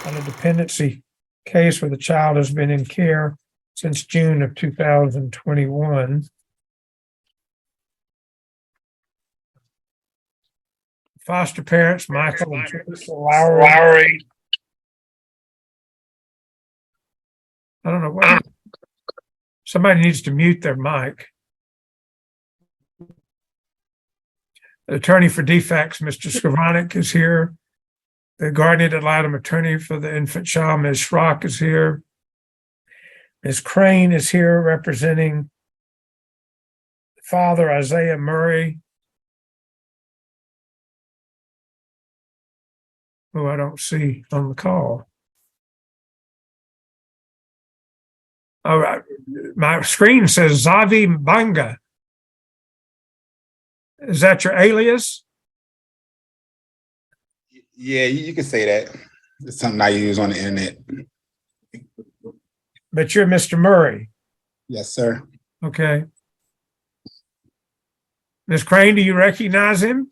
on a dependency case where the child has been in care since June of 2021. Foster parents, Michael and Teresa Lowry. I don't know what. Somebody needs to mute their mic. The attorney for defects, Mr. Skrivanik, is here. The guardian ad litem attorney for the infant child, Ms. Schrock, is here. Ms. Crane is here representing father Isaiah Murray, who I don't see on the call. All right, my screen says Zavi Banga. Is that your alias? Yeah, you can say that. It's something I use on the internet. But you're Mr. Murray. Yes, sir. Okay. Ms. Crane, do you recognize him?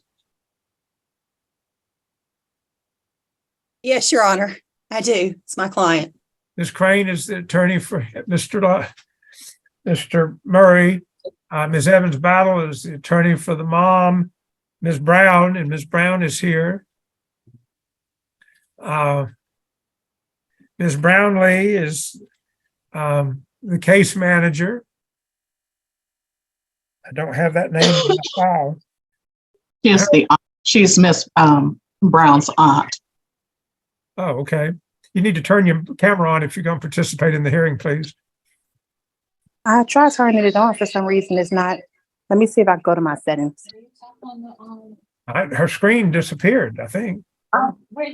Yes, Your Honor, I do. It's my client. Ms. Crane is the attorney for Mr. Murray. Ms. Evans-Battle is the attorney for the mom, Ms. Brown, and Ms. Brown is here. Ms. Brownlee is the case manager. I don't have that name in the file. She's Miss Brown's aunt. Oh, okay. You need to turn your camera on if you're going to participate in the hearing, please. I tried turning it on. For some reason, it's not. Let me see if I can go to my settings. Her screen disappeared, I think. We're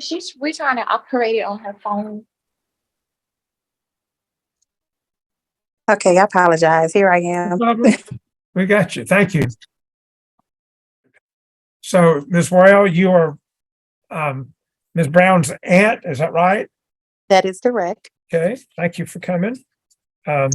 trying to operate it on her phone. Okay, I apologize. Here I am. We got you. Thank you. So, Ms. Royal, you are Ms. Brown's aunt, is that right? That is correct. Okay, thank you for coming. As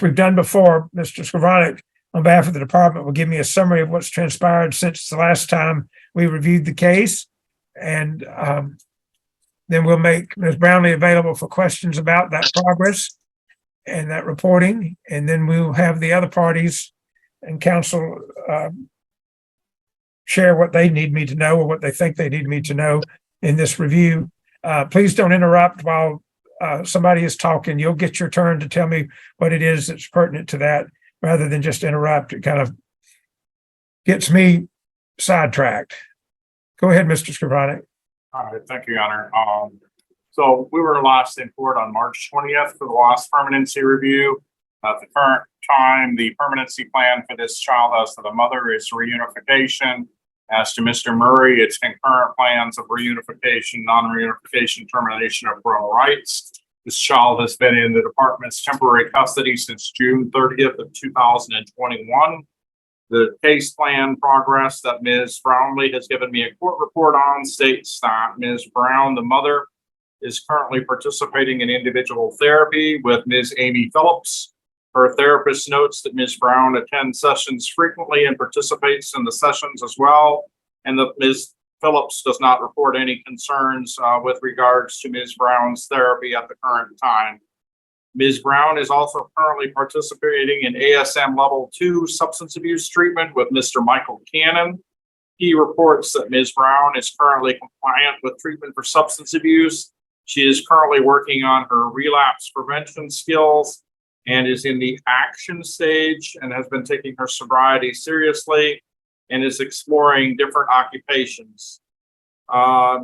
we've done before, Mr. Skrivanik, on behalf of the department, will give me a summary of what's transpired since the last time we reviewed the case. And then we'll make Ms. Brownlee available for questions about that progress and that reporting. And then we'll have the other parties and counsel share what they need me to know or what they think they need me to know in this review. Please don't interrupt while somebody is talking. You'll get your turn to tell me what it is that's pertinent to that rather than just interrupt. It kind of gets me sidetracked. Go ahead, Mr. Skrivanik. All right, thank you, Your Honor. So we were last in court on March 20th for the lost permanency review. At the current time, the permanency plan for this child as to the mother is reunification. As to Mr. Murray, it's concurrent plans of reunification, non-reunification, termination of parental rights. This child has been in the department's temporary custody since June 30th of 2021. The case plan progress that Ms. Brownlee has given me a court report on states that Ms. Brown, the mother, is currently participating in individual therapy with Ms. Amy Phillips. Her therapist notes that Ms. Brown attends sessions frequently and participates in the sessions as well, and that Ms. Phillips does not report any concerns with regards to Ms. Brown's therapy at the current time. Ms. Brown is also currently participating in ASM Level 2 substance abuse treatment with Mr. Michael Cannon. He reports that Ms. Brown is currently compliant with treatment for substance abuse. She is currently working on her relapse prevention skills and is in the action stage and has been taking her sobriety seriously and is exploring different occupations.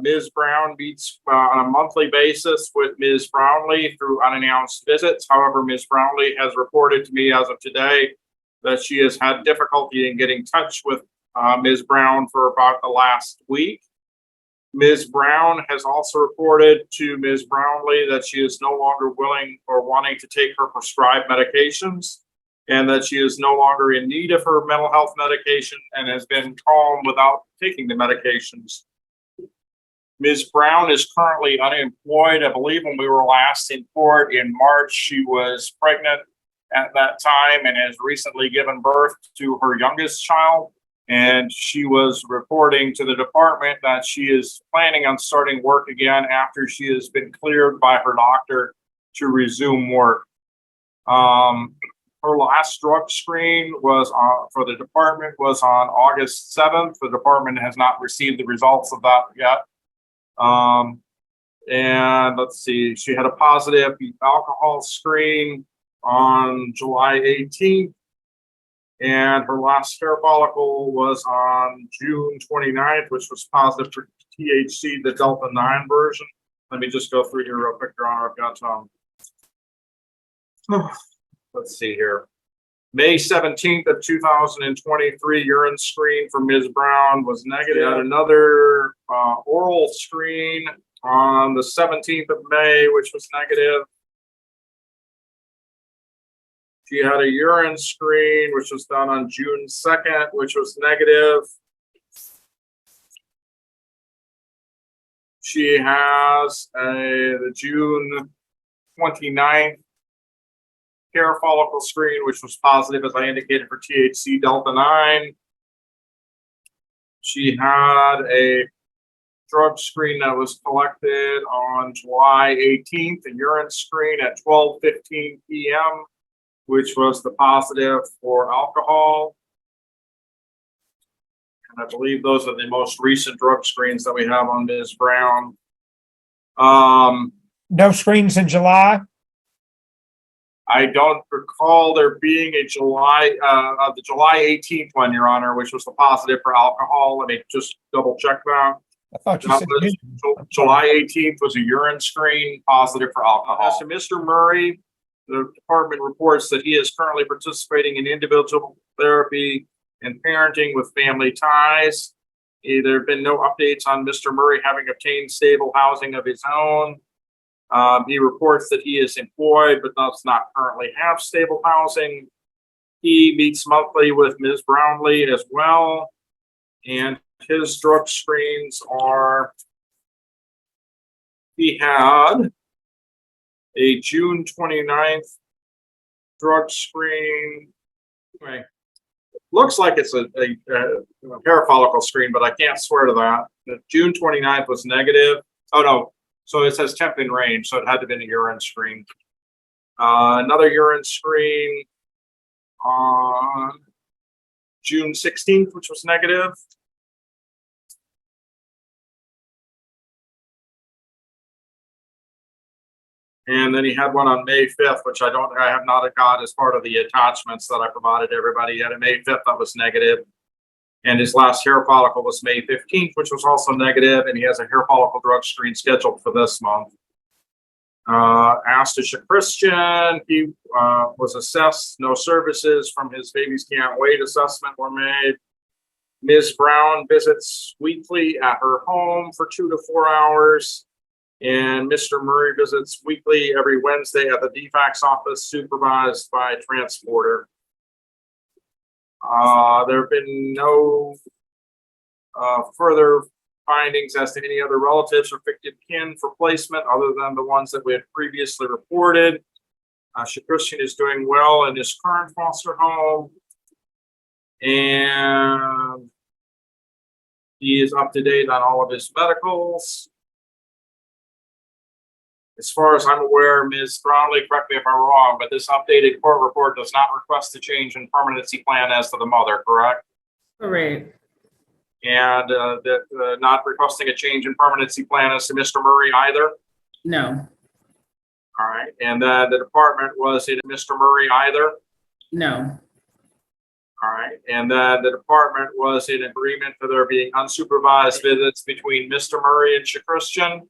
Ms. Brown meets on a monthly basis with Ms. Brownlee through unannounced visits. However, Ms. Brownlee has reported to me as of today that she has had difficulty in getting in touch with Ms. Brown for about the last week. Ms. Brown has also reported to Ms. Brownlee that she is no longer willing or wanting to take her prescribed medications and that she is no longer in need of her mental health medication and has been calm without taking the medications. Ms. Brown is currently unemployed. I believe when we were last in court in March, she was pregnant at that time and has recently given birth to her youngest child. And she was reporting to the department that she is planning on starting work again after she has been cleared by her doctor to resume work. Her last drug screen was for the department was on August 7th. The department has not received the results of that yet. And let's see, she had a positive alcohol screen on July 18th. And her last hair follicle was on June 29th, which was positive for THC, the Delta 9 version. Let me just go through here real quick, Your Honor. I've got let's see here. May 17th of 2023, urine screen for Ms. Brown was negative. Had another oral screen on the 17th of May, which was negative. She had a urine screen, which was done on June 2nd, which was negative. She has the June 29th hair follicle screen, which was positive, as I indicated, for THC Delta 9. She had a drug screen that was collected on July 18th, a urine screen at 12:15 p.m., which was the positive for alcohol. And I believe those are the most recent drug screens that we have on Ms. Brown. No screens in July? I don't recall there being a the July 18th one, Your Honor, which was the positive for alcohol. Let me just double check that. I thought you That said. was July 18th was a urine screen positive for alcohol. As to Mr. Murray, the department reports that he is currently participating in individual therapy and parenting with family ties. There have been no updates on Mr. Murray having obtained stable housing of his own. He reports that he is employed but does not currently have stable housing. He meets monthly with Ms. Brownlee as well. And his drug screens are, he had a June 29th drug screen. Anyway, looks like it's a hair follicle screen, but I can't swear to that. The June 29th was negative. Oh no, so it says temp in range, so it had to have been a urine screen. Another urine screen on June 16th, which was negative. And then he had one on May 5th, which I have not got as part of the attachments that I provided everybody. He had a May 5th that was negative. And his last hair follicle was May 15th, which was also negative. And he has a hair follicle drug screen scheduled for this month. Asked a Christian, he was assessed, no services from his babies can't wait assessment were made. Ms. Brown visits weekly at her home for 2 to 4 hours. And Mr. Murray visits weekly every Wednesday at the DFACS office, supervised by a transporter. There have been no further findings as to any other relatives or fictive kin for placement other than the ones that we had previously reported. Christian is doing well in his current foster home. And he is up to date on all of his medicals. As far as I'm aware, Ms. Brownlee, correct me if I'm wrong, but this updated court report does not request a change in permanency plan as to the mother, correct? Correct. And not requesting a change in permanency plan as to Mr. Murray either? No. All right. And the department was in Mr. Murray either? No. All right. And then the department was in agreement for there being unsupervised visits between Mr. Murray and Christian?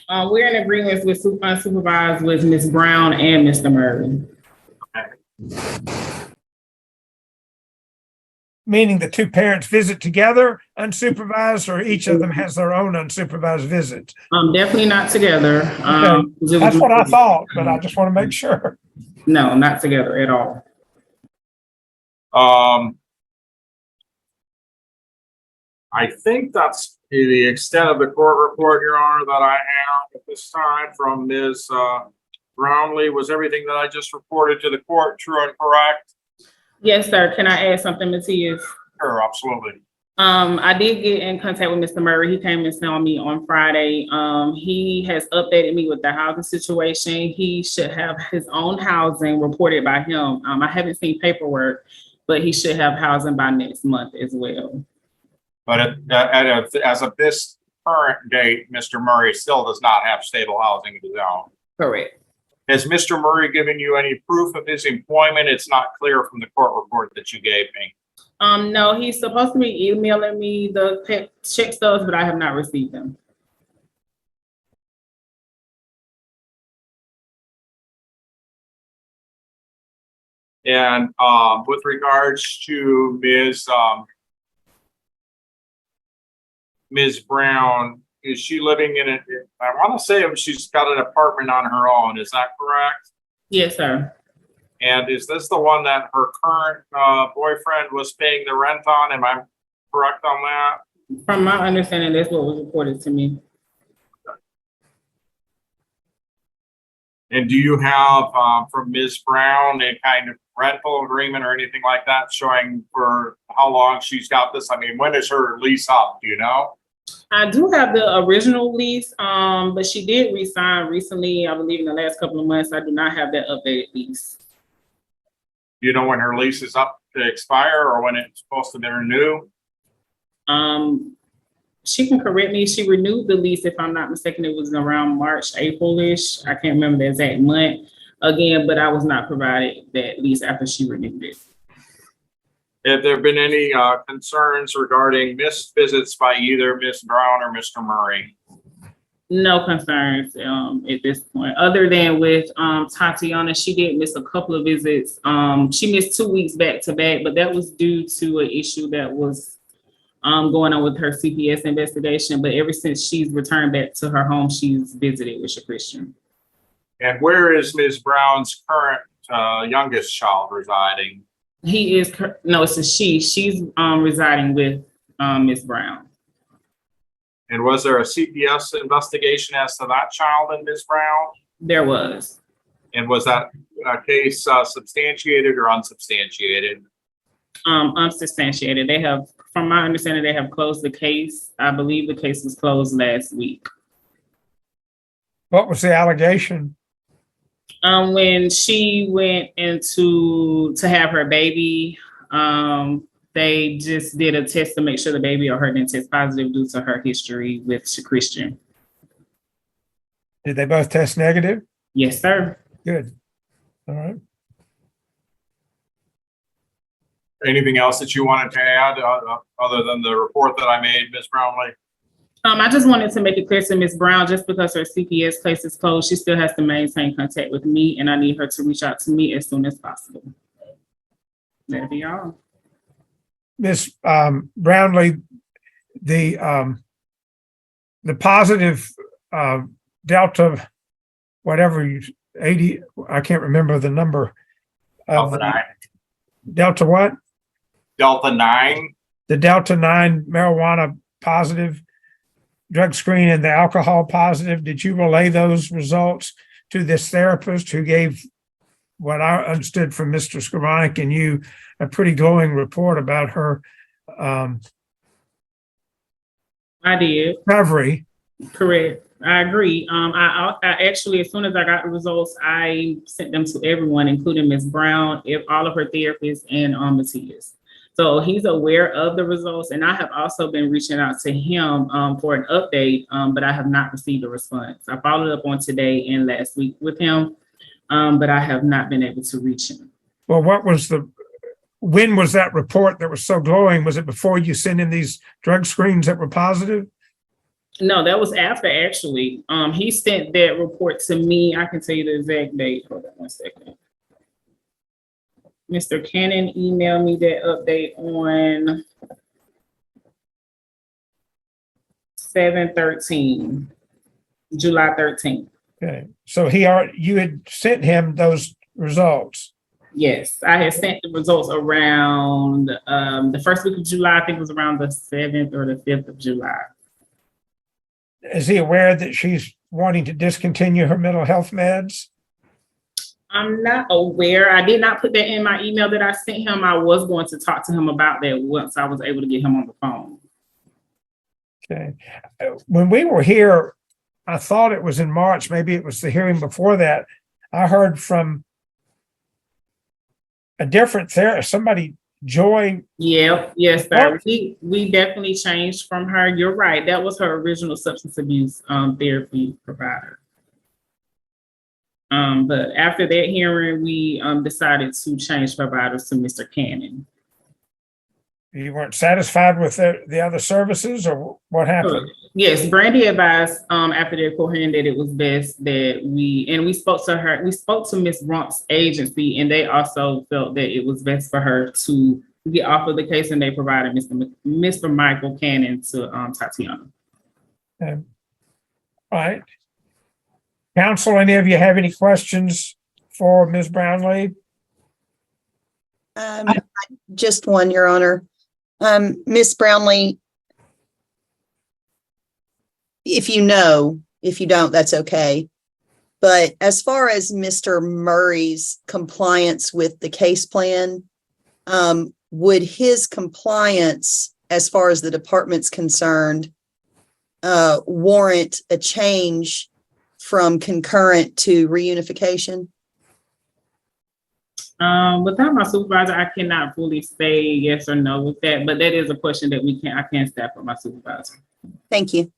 We're in agreement with unsupervised with Ms. Brown and Mr. Murray. Okay. Meaning the two parents visit together, unsupervised, or each of them has their own unsupervised visit? Definitely not together. That's what I thought, but I just want to make sure. No, not together at all. I think that's the extent of the court report, Your Honor, that I have at this time from Ms. Brownlee. Was everything that I just reported to the court true and correct? Yes, sir. Can I add something, Matthias? Sure, absolutely. I did get in contact with Mr. Murray. He came and saw me on Friday. He has updated me with the housing situation. He should have his own housing reported by him. I haven't seen paperwork, but he should have housing by next month as well. But as of this current date, Mr. Murray still does not have stable housing of his own. Correct. Has Mr. Murray given you any proof of his employment? It's not clear from the court report that you gave me. No, he's supposed to be emailing me the check stubs, but I have not received them. And with regards to Ms. Brown, is she living in it? I want to say she's got an apartment on her own. Is that correct? Yes, sir. And is this the one that her current boyfriend was paying the rent on? Am I correct on that? From my understanding, that's what was reported to me. And do you have from Ms. Brown a kind of rental agreement or anything like that showing for how long she's got this? I mean, when is her lease up? Do you know? I do have the original lease, but she did resign recently, I believe in the last couple of months. I do not have that updated lease. Do you know when her lease is up to expire or when it's supposed to be renewed? She can correct me. She renewed the lease, if I'm not mistaken. It was around March, April-ish. I can't remember the exact month again, but I was not provided that lease after she renewed it. Have there been any concerns regarding missed visits by either Ms. Brown or Mr. Murray? No concerns at this point, other than with Tatiana. She did miss a couple of visits. She missed 2 weeks back to back, but that was due to an issue that was going on with her CPS investigation. But ever since she's returned back to her home, she's visited with a Christian. And where is Ms. Brown's current youngest child residing? He is, no, it's a she. She's residing with Ms. Brown. And was there a CPS investigation as to that child and Ms. Brown? There was. And was that case substantiated or unsubstantiated? Unsubstantiated. They have, from my understanding, they have closed the case. I believe the case was closed last week. What was the allegation? When she went to have her baby, they just did a test to make sure the baby or her didn't test positive due to her history with Christian. Did they both test negative? Yes, sir. Good. All right. Anything else that you wanted to add other than the report that I made, Ms. Brownlee? I just wanted to make it clear to Ms. Brown, just because her CPS case is closed, she still has to maintain contact with me, and I need her to reach out to me as soon as possible. That'll be all. Ms. Brownlee, the positive Delta, whatever 80, I can't remember the number. Delta 9. Delta what? Delta 9. The Delta 9 marijuana positive drug screen and the alcohol positive. Did you relay those results to this therapist who gave what I understood from Mr. Skowronek and you a pretty glowing report about her I did. recovery? Correct. I agree. I actually, as soon as I got the results, I sent them to everyone, including Ms. Brown, all of her therapists, and Matthias. So he's aware of the results, and I have also been reaching out to him for an update, but I have not received a response. I followed up on today and last week with him, but I have not been able to reach him. Well, when was that report that was so glowing? Was it before you sent in these drug screens that were positive? No, that was after, actually. He sent that report to me. I can tell you the exact date. Hold on one second. Mr. Cannon emailed me that update on 7/13, July 13th. Okay, so you had sent him those results. Yes, I had sent the results around the first week of July. I think it was around the 7th or the 5th of July. Is he aware that she's wanting to discontinue her mental health meds? I'm not aware. I did not put that in my email that I sent him. I was going to talk to him about that once I was able to get him on the phone. Okay. When we were here, I thought it was in March, maybe it was the hearing before that. I heard from a different therapist, somebody, Joy. Yeah, yes, sir. We definitely changed from her. You're right. That was her original substance abuse therapy provider. But after that hearing, we decided to change providers to Mr. Cannon. You weren't satisfied with the other services, or what happened? Yes, Brandy advised after the court hearing that it was best that we spoke to her. We spoke to Ms. Rump's agency, and they also felt that it was best for her to get off of the case, and they provided Mr. Michael Cannon to Tatiana. All right. Counsel, any of you have any questions for Ms. Brownlee? Just one, Your Honor. Miss Brownlee, if you don't, that's okay. But as far as Mr. Murray's compliance with the case plan, would his compliance, as far as the department's concerned, warrant a change from concurrent to reunification? Without my supervisor, I cannot fully say yes or no with that, but that is a question that I can staff with my supervisor. Thank you.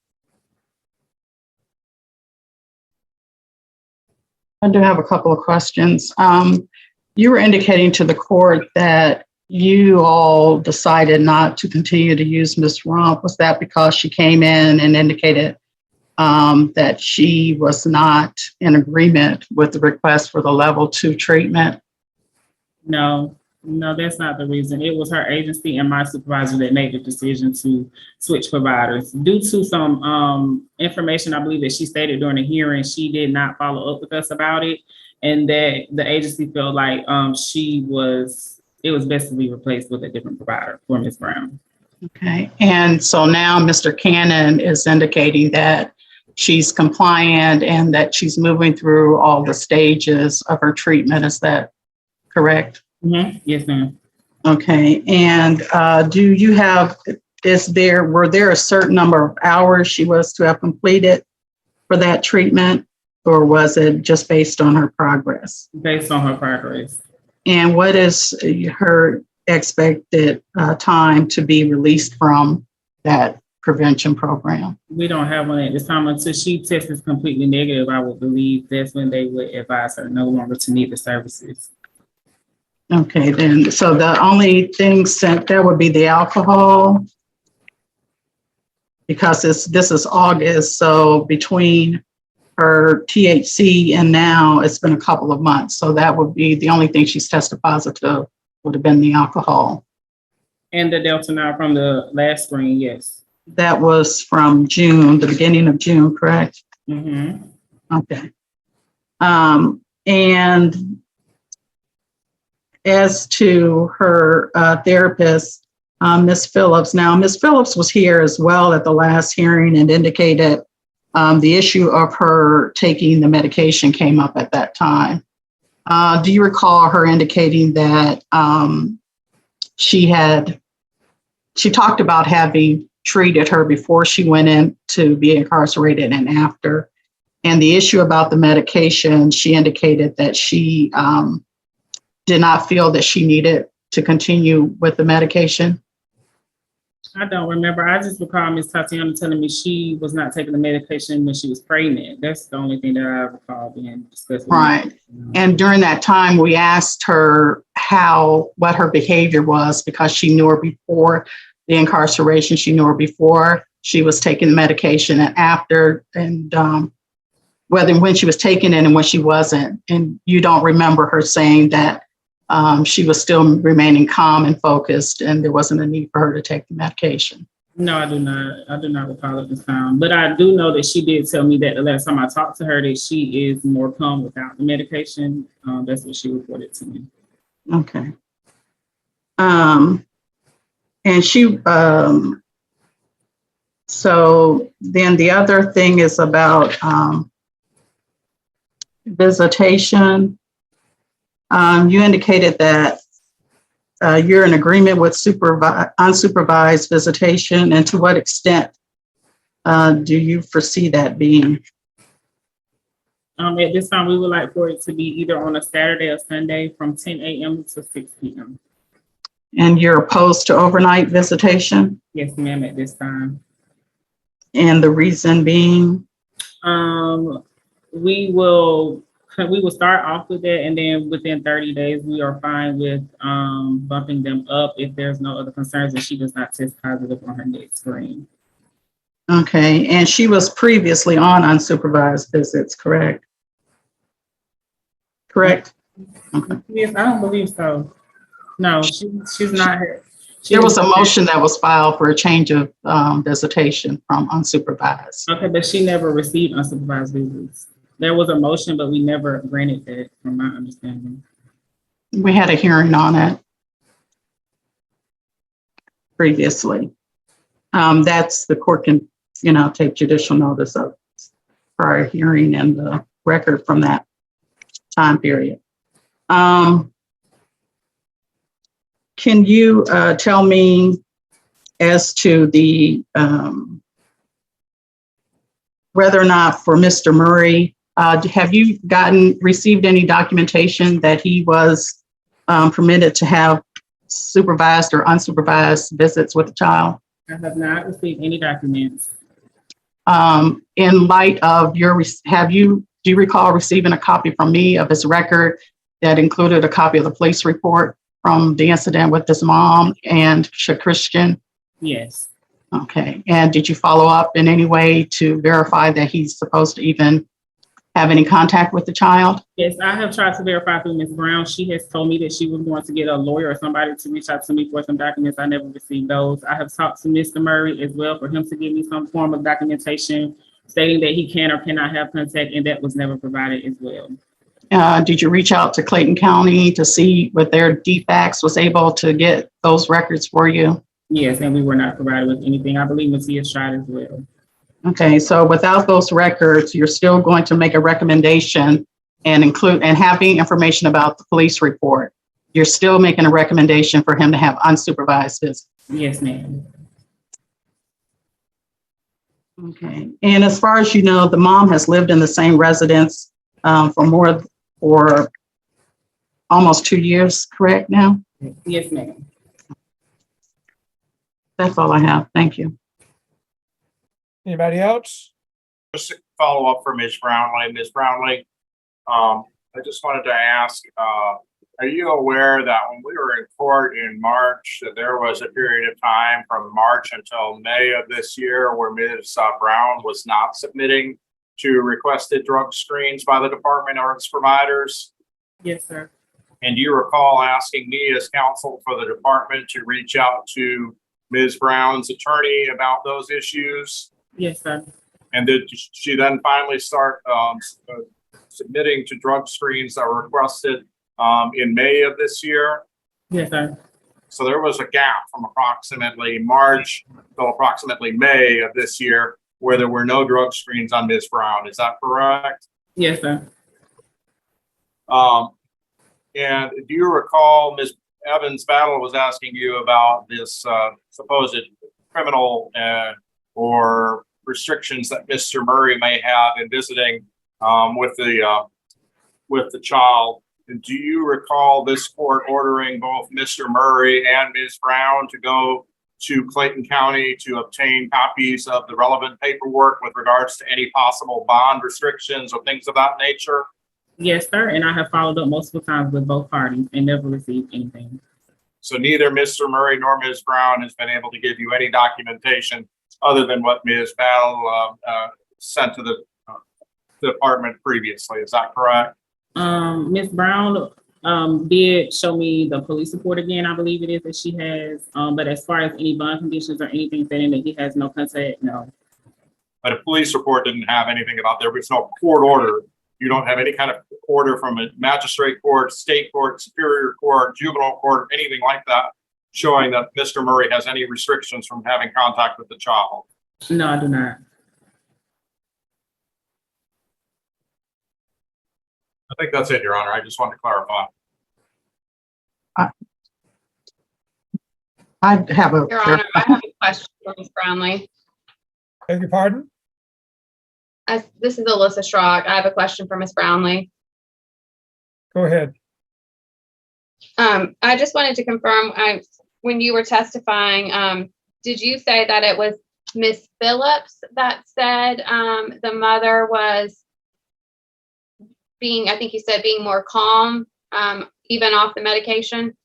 I do have a couple of questions. You were indicating to the court that you all decided not to continue to use Ms. Rump. Was that because she came in and indicated that she was not in agreement with the request for the level 2 treatment? No, that's not the reason. It was her agency and my supervisor that made the decision to switch providers. Due to some information, I believe that she stated during the hearing, she did not follow up with us about it, and that the agency felt like it was best to be replaced with a different provider for Ms. Brown. Okay, and so now Mr. Cannon is indicating that she's compliant and that she's moving through all the stages of her treatment. Is that correct? Mm-hmm. Yes, ma'am. Okay, and were there a certain number of hours she was to have completed for that treatment, or was it just based on her progress? Based on her progress. And what is her expected time to be released from that prevention program? We don't have one at this time. Until she tests completely negative, I would believe that's when they would advise her no longer to need the services. Okay, then, so the only thing sent there would be the alcohol, because this is August, so between her THC and now it's been a couple of months, so that would be the only thing she's tested positive would have been the alcohol. And the Delta now from the last screen, yes. That was from June, the beginning of June, correct? Mm-hmm. Okay. And as to her therapist, Ms. Phillips. Now, Ms. Phillips was here as well at the last hearing and indicated the issue of her taking the medication came up at that time. Do you recall her indicating that she talked about having treated her before she went in to be incarcerated and after? And the issue about the medication, she indicated that she did not feel that she needed to continue with the medication? I don't remember. I just recall Ms. Tatiana telling me she was not taking the medication when she was pregnant. That's the only thing that I recall being discussed. Right. And during that time, we asked her what her behavior was, because she knew her before the incarceration. She knew her before she was taking the medication and after, and whether when she was taking it and when she wasn't. And you don't remember her saying that she was still remaining calm and focused and there wasn't a need for her to take the medication. No, I do not. I do not recall at this time. But I do know that she did tell me that the last time I talked to her that she is more calm without the medication. That's what she reported to me. Okay. And she, so then the other thing is about visitation. You indicated that you're in agreement with unsupervised visitation, and to what extent do you foresee that being? At this time, we would like for it to be either on a Saturday or Sunday from 10 a.m. to 6 p.m. And you're opposed to overnight visitation? Yes, ma'am, at this time. And the reason being? We will start off with that, and then within 30 days, we are fine with bumping them up if there's no other concerns and she does not test positive on her next screen. Okay, and she was previously on unsupervised visits, correct? Correct? Okay. Yes, I don't believe so. No, she's not here. There was a motion that was filed for a change of visitation from unsupervised. Okay, but she never received unsupervised visits. There was a motion, but we never granted that, from my understanding. We had a hearing on it previously. That's the court can, take judicial notice of prior hearing and the record from that time period. Can you tell me as to the whether or not for Mr. Murray, have you received any documentation that he was permitted to have supervised or unsupervised visits with the child? I have not received any documents. In light of do you recall receiving a copy from me of his record that included a copy of the police report from the incident with his mom and Christian? Yes. Okay. And did you follow up in any way to verify that he's supposed to even have any contact with the child? Yes, I have tried to verify through Ms. Brown. She has told me that she was going to get a lawyer or somebody to reach out to me for some documents. I never received those. I have talked to Mr. Murray as well for him to give me some form of documentation stating that he can or cannot have contact, and that was never provided as well. Did you reach out to Clayton County to see what their DFAX was able to get those records for you? Yes, and we were not provided with anything. I believe Matthias tried as well. Okay, so without those records, you're still going to make a recommendation and having information about the police report. You're still making a recommendation for him to have unsupervised visits. Yes, ma'am. Okay, and as far as you know, the mom has lived in the same residence for almost 2 years, correct now? Yes, ma'am. That's all I have. Thank you. Anybody else? Just a follow up for Ms. Brownlee. Ms. Brownlee, I just wanted to ask, are you aware that when we were in court in March, that there was a period of time from March until May of this year where Ms. Brown was not submitting to requested drug screens by the department or its providers? Yes, sir. And do you recall asking me as counsel for the department to reach out to Ms. Brown's attorney about those issues? Yes, sir. And did she then finally start submitting to drug screens that were requested in May of this year? Yes, sir. So there was a gap from approximately March till approximately May of this year where there were no drug screens on Ms. Brown. Is that correct? Yes, sir. And do you recall Ms. Evans Battle was asking you about this supposed criminal or restrictions that Mr. Murray may have in visiting with the child? And do you recall this court ordering both Mr. Murray and Ms. Brown to go to Clayton County to obtain copies of the relevant paperwork with regards to any possible bond restrictions or things of that nature? Yes, sir. And I have followed up multiple times with both parties and never received anything. So neither Mr. Murray nor Ms. Brown has been able to give you any documentation other than what Ms. Battle sent to the department previously. Is that correct? Ms. Brown did show me the police report again, I believe it is that she has. But as far as any bond conditions or anything saying that he has no contact, no. But a police report didn't have anything about there was no court order. You don't have any kind of order from a magistrate court, state court, superior court, juvenile court, anything like that, showing that Mr. Murray has any restrictions from having contact with the child. No, I do not. I think that's it, Your Honor. I just wanted to clarify. I have a. Your Honor, I have a question for Ms. Brownlee. Beg your pardon? This is Alyssa Strog. I have a question for Ms. Brownlee. Go ahead. I just wanted to confirm, when you were testifying, did you say that it was Ms. Phillips that said the mother was being, I think you said being more calm, even off the medication?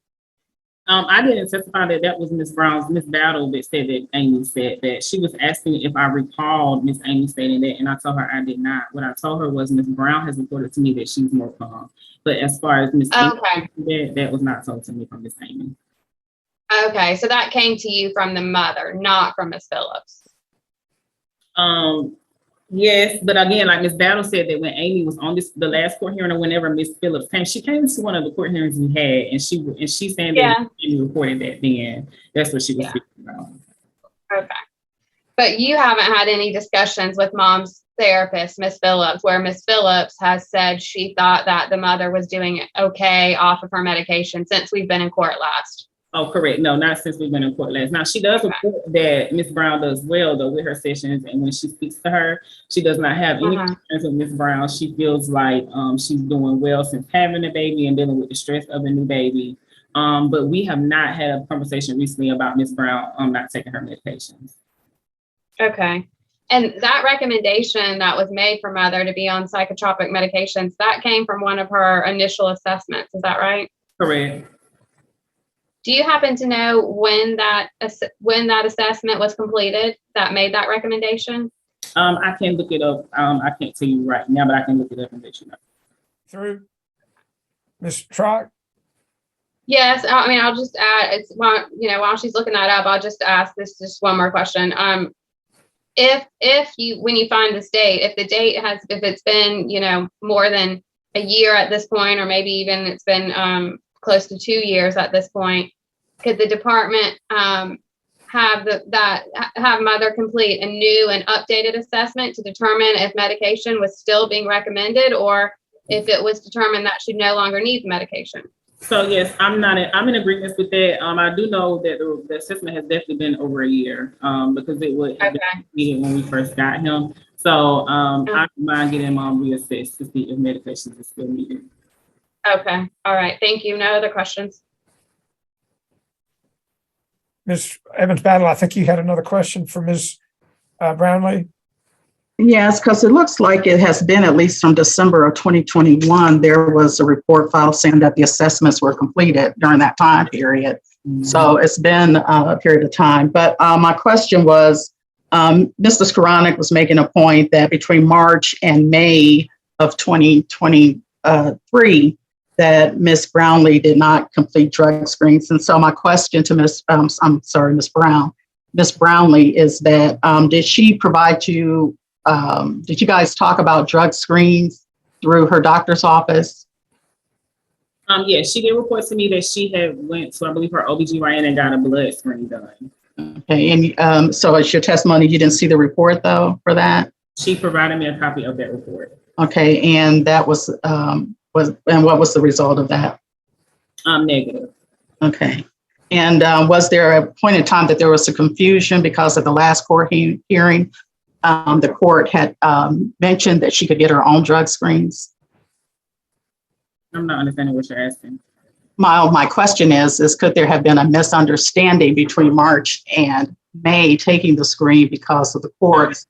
I didn't testify that was Miss Battle that said that Amy said that. She was asking if I recalled Miss Amy stating that, and I told her I did not. What I told her was Miss Brown has reported to me that she's more calm. But as far as Miss Okay. that was not told to me from Miss Amy. Okay, so that came to you from the mother, not from Ms. Phillips. Yes, but again, like Miss Battle said that when Amy was on the last court hearing or whenever Miss Phillips came, she came to one of the court hearings we had, and she saying that Amy reported that then. That's what she was speaking about. Okay. But you haven't had any discussions with mom's therapist, Miss Phillips, where Miss Phillips has said she thought that the mother was doing okay off of her medication since we've been in court last. Oh, correct. No, not since we've been in court last. Now, she does report that Miss Brown does well, though, with her sessions. And when she speaks to her, she does not have any concerns with Miss Brown. She feels like she's doing well since having a baby and dealing with the stress of a new baby. But we have not had a conversation recently about Miss Brown not taking her medications. Okay. And that recommendation that was made for mother to be on psychotropic medications, that came from one of her initial assessments. Is that right? Correct. Do you happen to know when that assessment was completed that made that recommendation? I can look it up. I can't tell you right now, but I can look it up and let you know. Through Ms. Trock? Yes, I mean, I'll just add, while she's looking that up, I'll just ask this just one more question. If you, when you find this date, if it's been, more than a year at this point, or maybe even it's been close to 2 years at this point, could the department have mother complete a new and updated assessment to determine if medication was still being recommended, or if it was determined that she no longer needs medication? So yes, I'm in agreement with that. I do know that the assessment has definitely been over a year because it was needed when we first got him. So I don't mind getting mom reassessed to see if medications is still needed. Okay. All right. Thank you. No other questions. Ms. Evans-Battle, I think you had another question for Ms. Brownlee. Yes, because it looks like it has been at least from December of 2021. There was a report filed saying that the assessments were completed during that time period. So it's been a period of time. But my question was, Mr. Skowronek was making a point that between March and May of 2023, that Ms. Brownlee did not complete drug screens. And so my question to Ms. Brownlee is that did she provide you, did you guys talk about drug screens through her doctor's office? Yes, she did report to me that she had went to, I believe, her OBGYN and got a blood screen done. Okay, and so it's your testimony, you didn't see the report though for that? She provided me a copy of that report. Okay, and that was and what was the result of that? Negative. Okay. And was there a point in time that there was a confusion because of the last court hearing? The court had mentioned that she could get her own drug screens. I'm not understanding what you're asking. My question is could there have been a misunderstanding between March and May taking the screen because of the courts?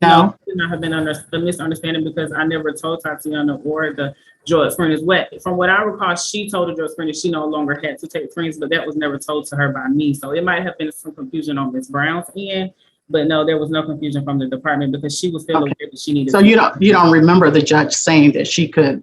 No, it could not have been the misunderstanding because I never told Tatiana or the drug screeners. From what I recall, she told the drug screener she no longer had to take screens, but that was never told to her by me. So it might have been some confusion on Ms. Brown's end, but no, there was no confusion from the department because she was still aware that she needed. So you don't remember the judge saying that she could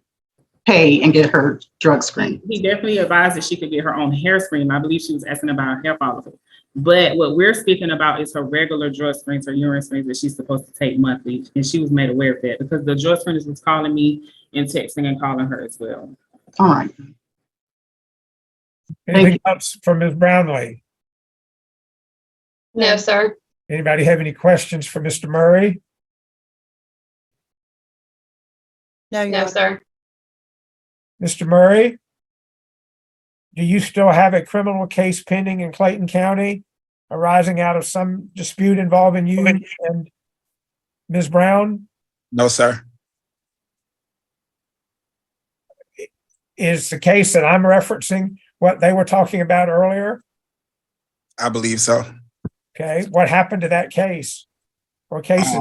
pay and get her drug screen? He definitely advised that she could get her own hair screen. I believe she was asking about a hair follicle. But what we're speaking about is her regular drug screens, her urine screens that she's supposed to take monthly. And she was made aware of that because the drug screeners was calling me and texting and calling her as well. All right. Anything else from Ms. Brownlee? No, sir. Anybody have any questions for Mr. Murray? No, No, sir. Mr. Murray? Do you still have a criminal case pending in Clayton County arising out of some dispute involving you and Ms. Brown? No, sir. Is the case that I'm referencing what they were talking about earlier? I believe so. Okay, what happened to that case or cases?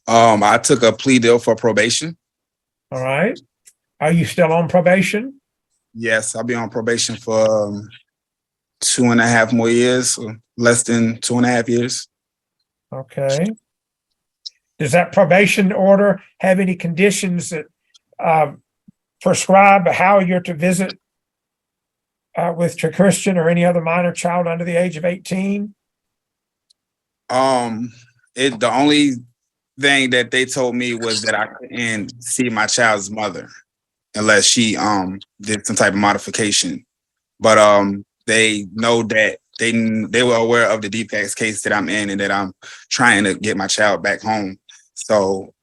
I took a plea deal for probation. All right. Are you still on probation? Yes, I'll be on probation for 2.5 more years, or less than 2.5 years. Okay. Does that probation order have any conditions that prescribe how you're to visit with your Christian or any other minor child under the age of 18? The only thing that they told me was that I couldn't see my child's mother unless she did some type of modification. But they know that they were aware of the DPAX case that I'm in and that I'm trying to get my child back home. So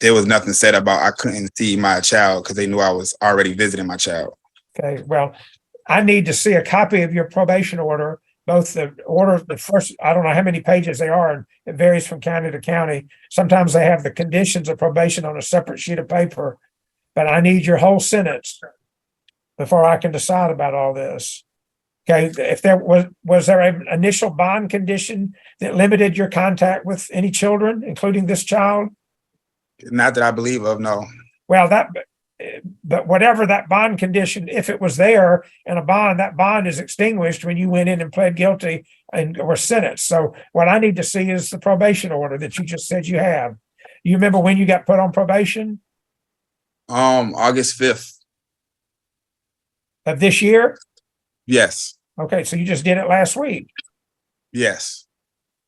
there was nothing said about I couldn't see my child because they knew I was already visiting my child. Okay, well, I need to see a copy of your probation order, both the order, the first, I don't know how many pages they are, and it varies from county to county. Sometimes they have the conditions of probation on a separate sheet of paper, but I need your whole sentence before I can decide about all this. Okay, if there was there an initial bond condition that limited your contact with any children, including this child? Not that I believe of, no. Well, but whatever that bond condition, if it was there in a bond, that bond is extinguished when you went in and pled guilty and were sentenced. So what I need to see is the probation order that you just said you have. You remember when you got put on probation? August 5th. Of this year? Yes. Okay, so you just did it last week. Yes.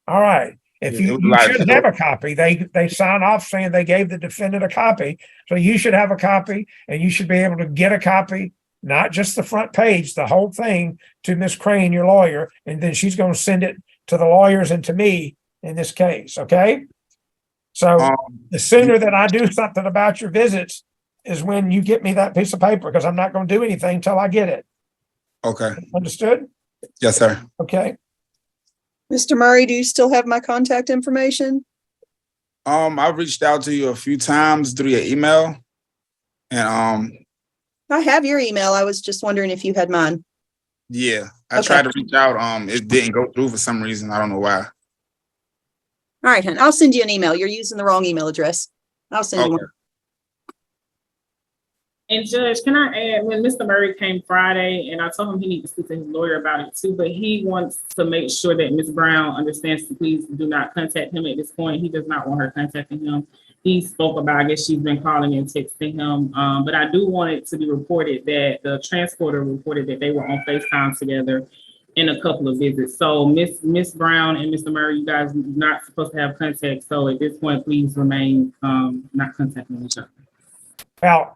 All right. If Yeah, you it was should have a copy. They sign off saying they gave the defendant a copy. So you should have a copy and you should be able to get a copy, not just the front page, the whole thing to Ms. Crane, your lawyer, and then she's going to send it to the lawyers and to me in this case, okay? So the sooner that I do something about your visits is when you get me that piece of paper, because I'm not going to do anything until I get it. Okay. Understood? Yes, sir. Okay. Mr. Murray, do you still have my contact information? I've reached out to you a few times through your email, and I have your email. I was just wondering if you had mine. yeah, I Okay. tried to reach out. It didn't go through for some reason. I don't know why. All right, hon. I'll send you an email. You're using the wrong email address. I'll send you Okay. one. And Judge, can I add, when Mr. Murray came Friday, and I told him he needs to speak to his lawyer about it too, but he wants to make sure that Ms. Brown understands to please do not contact him at this point. He does not want her contacting him. He spoke about, I guess she's been calling and texting him. But I do want it to be reported that the transporter reported that they were on FaceTime together in a couple of visits. So Miss Brown and Mr. Murray, you guys are not supposed to have contact. So at this point, please remain not contacting each other. Well,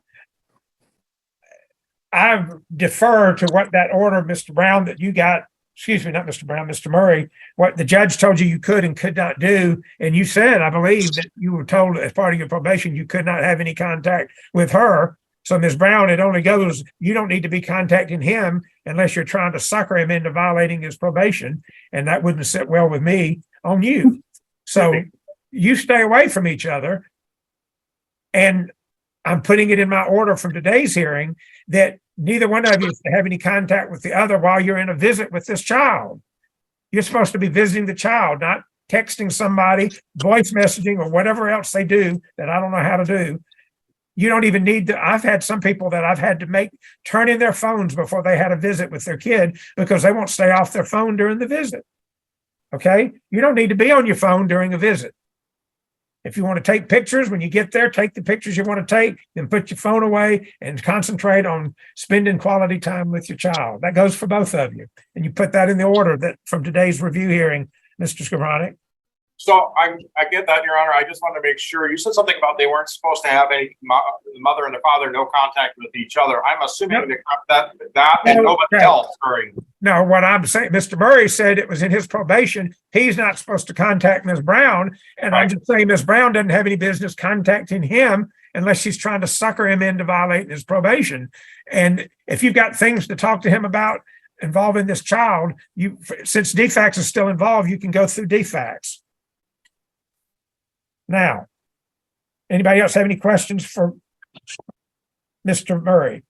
I defer to what that order, Mr. Brown, that you got, excuse me, not Mr. Brown, Mr. Murray, what the judge told you you could and could not do. And you said, I believe, that you were told as part of your probation, you could not have any contact with her. So Ms. Brown, it only goes, you don't need to be contacting him unless you're trying to sucker him into violating his probation. And that wouldn't sit well with me on you. So you stay away from each other. And I'm putting it in my order from today's hearing that neither one of you is to have any contact with the other while you're in a visit with this child. You're supposed to be visiting the child, not texting somebody, voice messaging, or whatever else they do that I don't know how to do. You don't even need to. I've had some people that I've had to turn in their phones before they had a visit with their kid because they won't stay off their phone during the visit. Okay? You don't need to be on your phone during a visit. If you want to take pictures, when you get there, take the pictures you want to take, then put your phone away and concentrate on spending quality time with your child. That goes for both of you. And you put that in the order that from today's review hearing, Mr. Skowronek. So I get that, Your Honor. I just wanted to make sure, you said something about they weren't supposed to have any, the mother and the father, no contact with each other. I'm assuming that and nobody else. Sorry. No, what I'm saying, Mr. Murray said it was in his probation. He's not supposed to contact Ms. Brown. And I'm just saying Ms. Brown doesn't have any business contacting him unless she's trying to sucker him into violating his probation. And if you've got things to talk to him about involving this child, since DFACS is still involved, you can go through DFACS. Now, anybody else have any questions for Mr. Murray?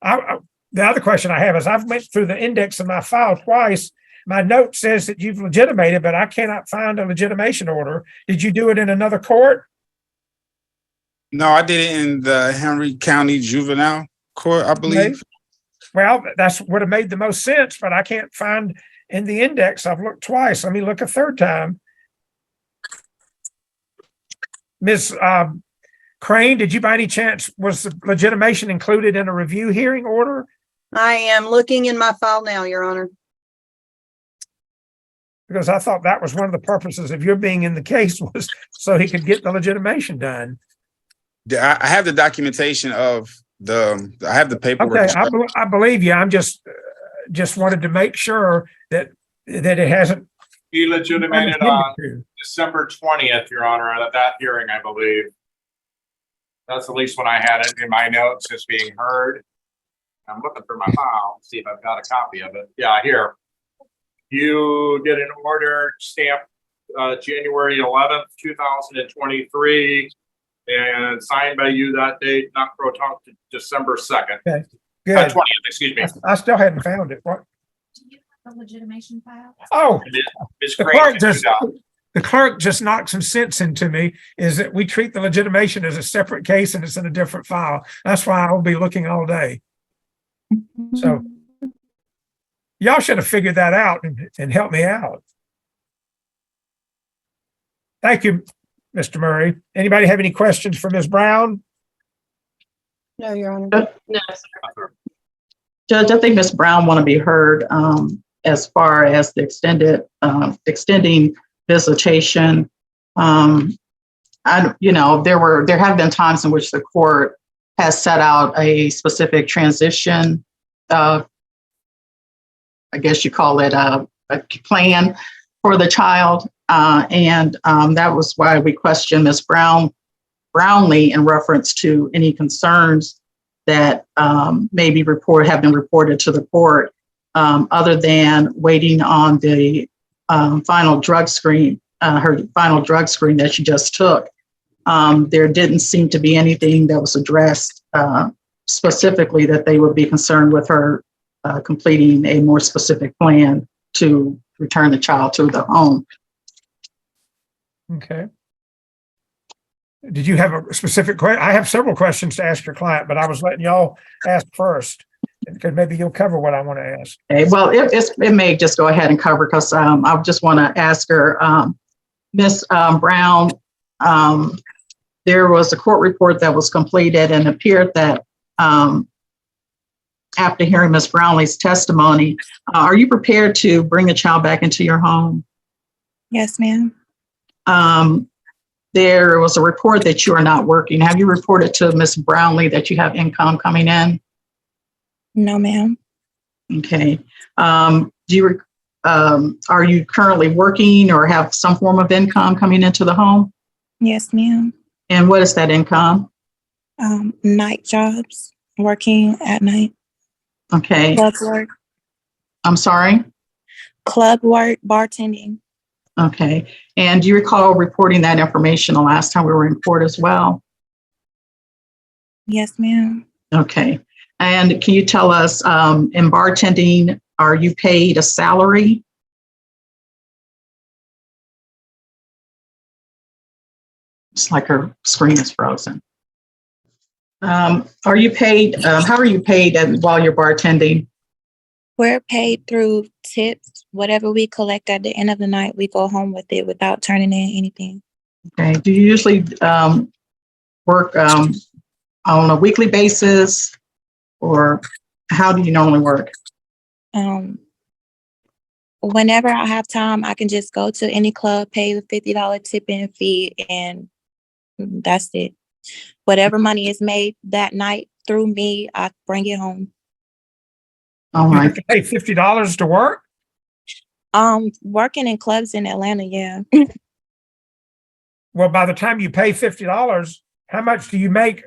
The other question I have is I've went through the index of my file twice. My note says that you've legitimated, but I cannot find a legitimation order. Did you do it in another court? No, I did it in the Henry County Juvenile Court, I believe. Okay. Well, that's would have made the most sense, but I can't find in the index. I've looked twice. Let me look a third time. Ms. Crane, did you by any chance, was the legitimation included in a review hearing order? I am looking in my file now, Your Honor. Because I thought that was one of the purposes of your being in the case was so he could get the legitimation done. I have the documentation of I have the paperwork. Okay, I believe you. I'm just wanted to make sure that it hasn't. He legitimated on December 20th, Your Honor, at that hearing, I believe. That's at least when I had it in my notes, it's being heard. I'm looking through my file, see if I've got a copy of it. Yeah, here. You did an order stamped January 11th, 2023, and signed by you that date, not pro tunc to December 2nd. Okay, good. 20th, excuse me. I still hadn't found it. What? Do you have the legitimation file? Oh, Ms. the Crane, clerk just knocked some sense into me, is that we treat the legitimation as a separate case and it's in a different file. That's why I'll be looking all day. So y'all should have figured that out and helped me out. Thank you, Mr. Murray. Anybody have any questions for Ms. Brown? No, Your Honor. No, sir. Judge, I think Ms. Brown want to be heard as far as the extending visitation. There have been times in which the court has set out a specific transition, I guess you call it a plan for the child. And that was why we questioned Ms. Brownlee in reference to any concerns that have been reported to the court, other than waiting on the final drug screen, her final drug screen that she just took. There didn't seem to be anything that was addressed specifically that they would be concerned with her completing a more specific plan to return the child to the home. Okay. Did you have a specific question? I have several questions to ask your client, but I was letting y'all ask first because maybe you'll cover what I want to ask. Okay, well, it may just go ahead and cover because I just want to ask her, Ms. Brown, there was a court report that was completed and appeared that after hearing Ms. Brownlee's testimony, are you prepared to bring the child back into your home? Yes, ma'am. There was a report that you are not working. Have you reported to Ms. Brownlee that you have income coming in? No, ma'am. Okay. Are you currently working or have some form of income coming into the home? Yes, ma'am. And what is that income? Night jobs, working at night. Okay. Club work. I'm sorry? Club work, bartending. Okay. And do you recall reporting that information the last time we were in court as well? Yes, ma'am. Okay. And can you tell us, in bartending, are you paid a salary? It's like her screen is frozen. Are you paid, how are you paid while you're bartending? We're paid through tips. Whatever we collect at the end of the night, we go home with it without turning in anything. Okay. Do you usually work on a weekly basis, or how do you normally work? Whenever I have time, I can just go to any club, pay the $50 tip-in fee, and that's it. Whatever money is made that night through me, I bring it home. All You right. have to pay $50 to work? Working in clubs in Atlanta, yeah. Well, by the time you pay $50, how much do you make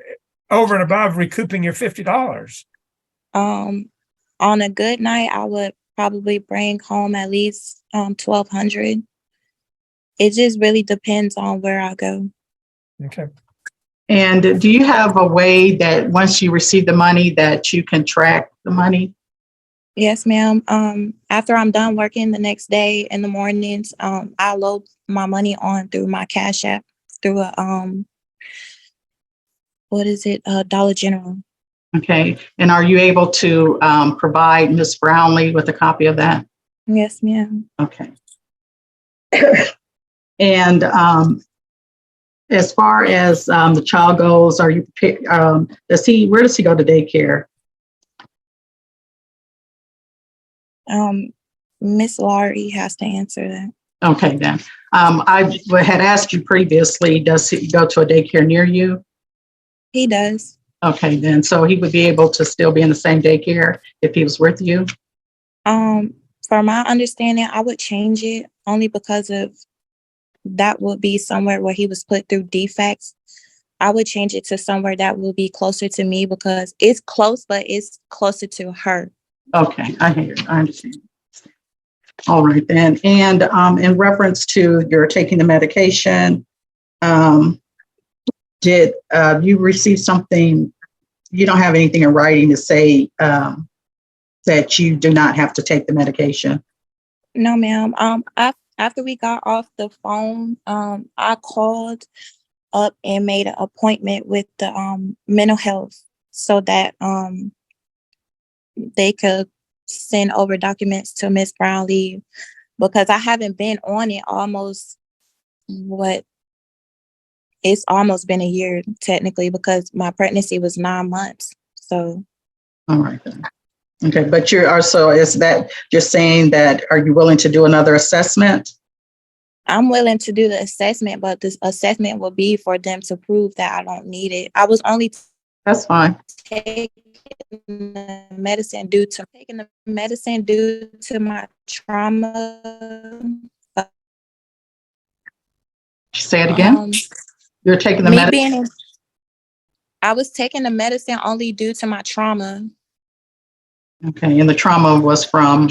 over and above recouping your $50? On a good night, I would probably bring home at least 1,200. It just really depends on where I go. Okay. And do you have a way that once you receive the money that you can track the money? Yes, ma'am. After I'm done working the next day in the mornings, I load my money on through my Cash App through a what is it? Dollar General. Okay. And are you able to provide Ms. Brownlee with a copy of that? Yes, ma'am. Okay. And as far as the child goes, are you where does he go to daycare? Miss Laurie has to answer that. Okay, then. I had asked you previously, does he go to a daycare near you? He does. Okay, then. So he would be able to still be in the same daycare if he was with you? For my understanding, I would change it only because of that would be somewhere where he was put through defects. I would change it to somewhere that will be closer to me because it's close, but it's closer to her. Okay, I hear you. I understand. All right, then. And in reference to your taking the medication, did you receive something? You don't have anything in writing to say that you do not have to take the medication? No, ma'am. After we got off the phone, I called up and made an appointment with the mental health so that they could send over documents to Miss Brownlee because I haven't been on it it's almost been a year technically because my pregnancy was 9 months. So. All right then. Okay, but is that just saying that, are you willing to do another assessment? I'm willing to do the assessment, but this assessment will be for them to prove that I don't need it. I was only That's fine. taking the medicine due to my trauma. Say it again. You're taking the medicine? I was taking the medicine only due to my trauma. Okay, and the trauma was from?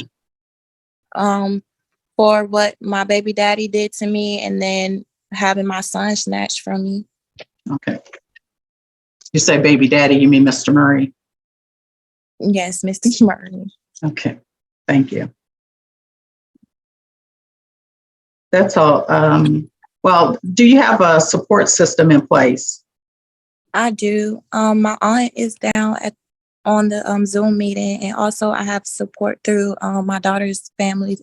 For what my baby daddy did to me and then having my son snatched from me. Okay. You say baby daddy, you mean Mr. Murray? Yes, Mr. Murray. Okay, thank you. That's all. Well, do you have a support system in place? I do. My aunt is down on the Zoom meeting, and also I have support through my daughter's family.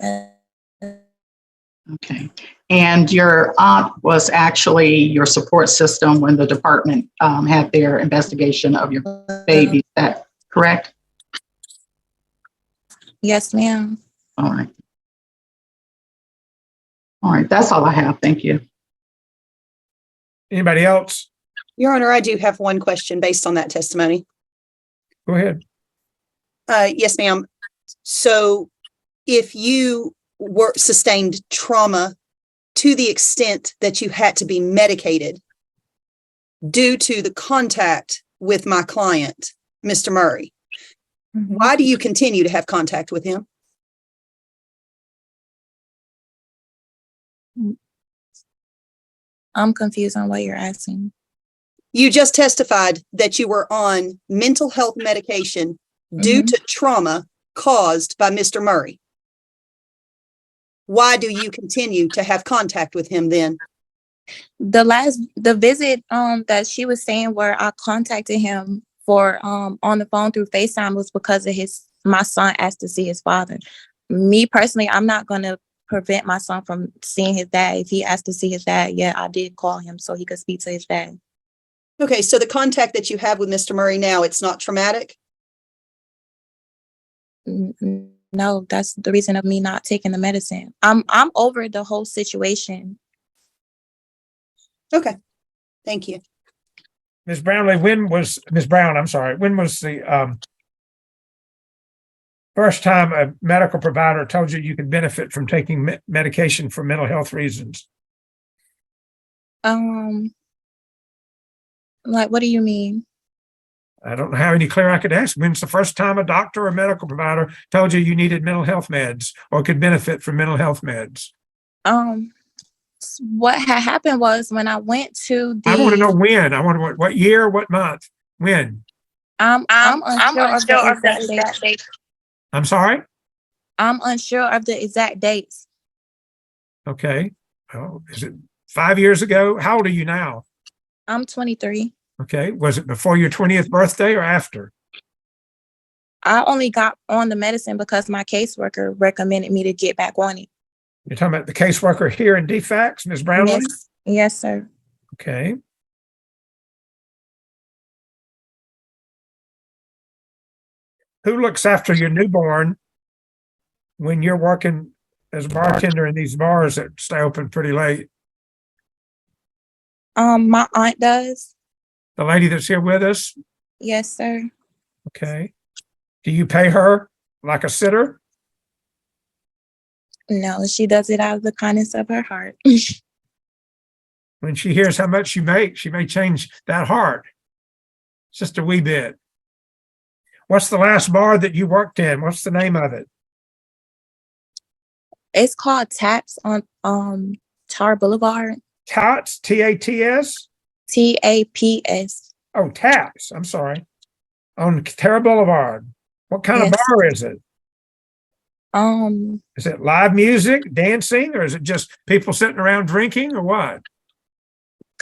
Okay. And your aunt was actually your support system when the department had their investigation of your baby. Is that correct? Yes, ma'am. All right. All right. That's all I have. Thank you. Anybody else? Your Honor, I do have one question based on that testimony. Go ahead. Yes, ma'am. So if you sustained trauma to the extent that you had to be medicated due to the contact with my client, Mr. Murray, why do you continue to have contact with him? I'm confused on what you're asking. You just testified that you were on mental health medication due to trauma caused by Mr. Murray. Why do you continue to have contact with him then? The visit that she was saying where I contacted him for on the phone through FaceTime was because of my son asked to see his father. Me personally, I'm not gonna prevent my son from seeing his dad. If he asked to see his dad, yeah, I did call him so he could speak to his dad. Okay, so the contact that you have with Mr. Murray now, it's not traumatic? No, that's the reason of me not taking the medicine. I'm over the whole situation. Okay, thank you. Ms. Brownlee, when was the first time a medical provider told you could benefit from taking medication for mental health reasons? Like, what do you mean? I don't know how any clearer I could ask. When's the first time a doctor or medical provider told you you needed mental health meds or could benefit from mental health meds? What had happened was when I went to I want to know the, when. I want to what year, what month, when. I'm unsure of the exact date. date. I'm sorry. I'm unsure of the exact dates. Okay. Oh, is it 5 years ago? How old are you now? I'm 23. Okay. Was it before your 20th birthday or after? I only got on the medicine because my caseworker recommended me to get back on it. You're talking about the caseworker here in DFACS, Ms. Brownlee? Yes, sir. Okay. Who looks after your newborn when you're working as a bartender in these bars that stay open pretty late? My aunt does. The lady that's here with us? Yes, sir. Okay. Do you pay her like a sitter? No, she does it out of the kindness of her heart. When she hears how much you make, she may change that heart. Just a wee bit. What's the last bar that you worked in? What's the name of it? It's called Taps on Tar Boulevard. Tots, T-A-T-S? TAPS. Oh, Taps. I'm sorry. On Terra Boulevard. What kind of Yes. bar is it? Um, Is it live music, dancing, or is it just people sitting around drinking, or what?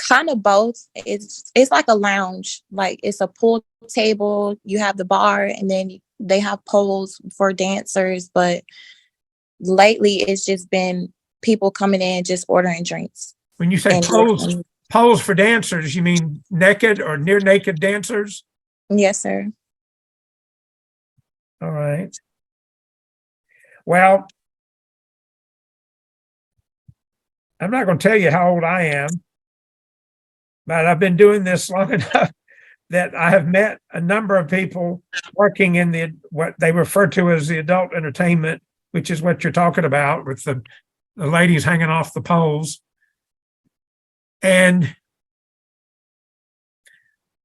kind of both. It's like a lounge. Like it's a pool table. You have the bar, and then they have poles for dancers. But lately, it's just been people coming in just ordering drinks. When you say And poles for dancers, you mean naked or near naked dancers? yes, sir. All right. Well, I'm not going to tell you how old I am, but I've been doing this long enough that I have met a number of people working in the what they refer to as the adult entertainment, which is what you're talking about with the ladies hanging off the poles. And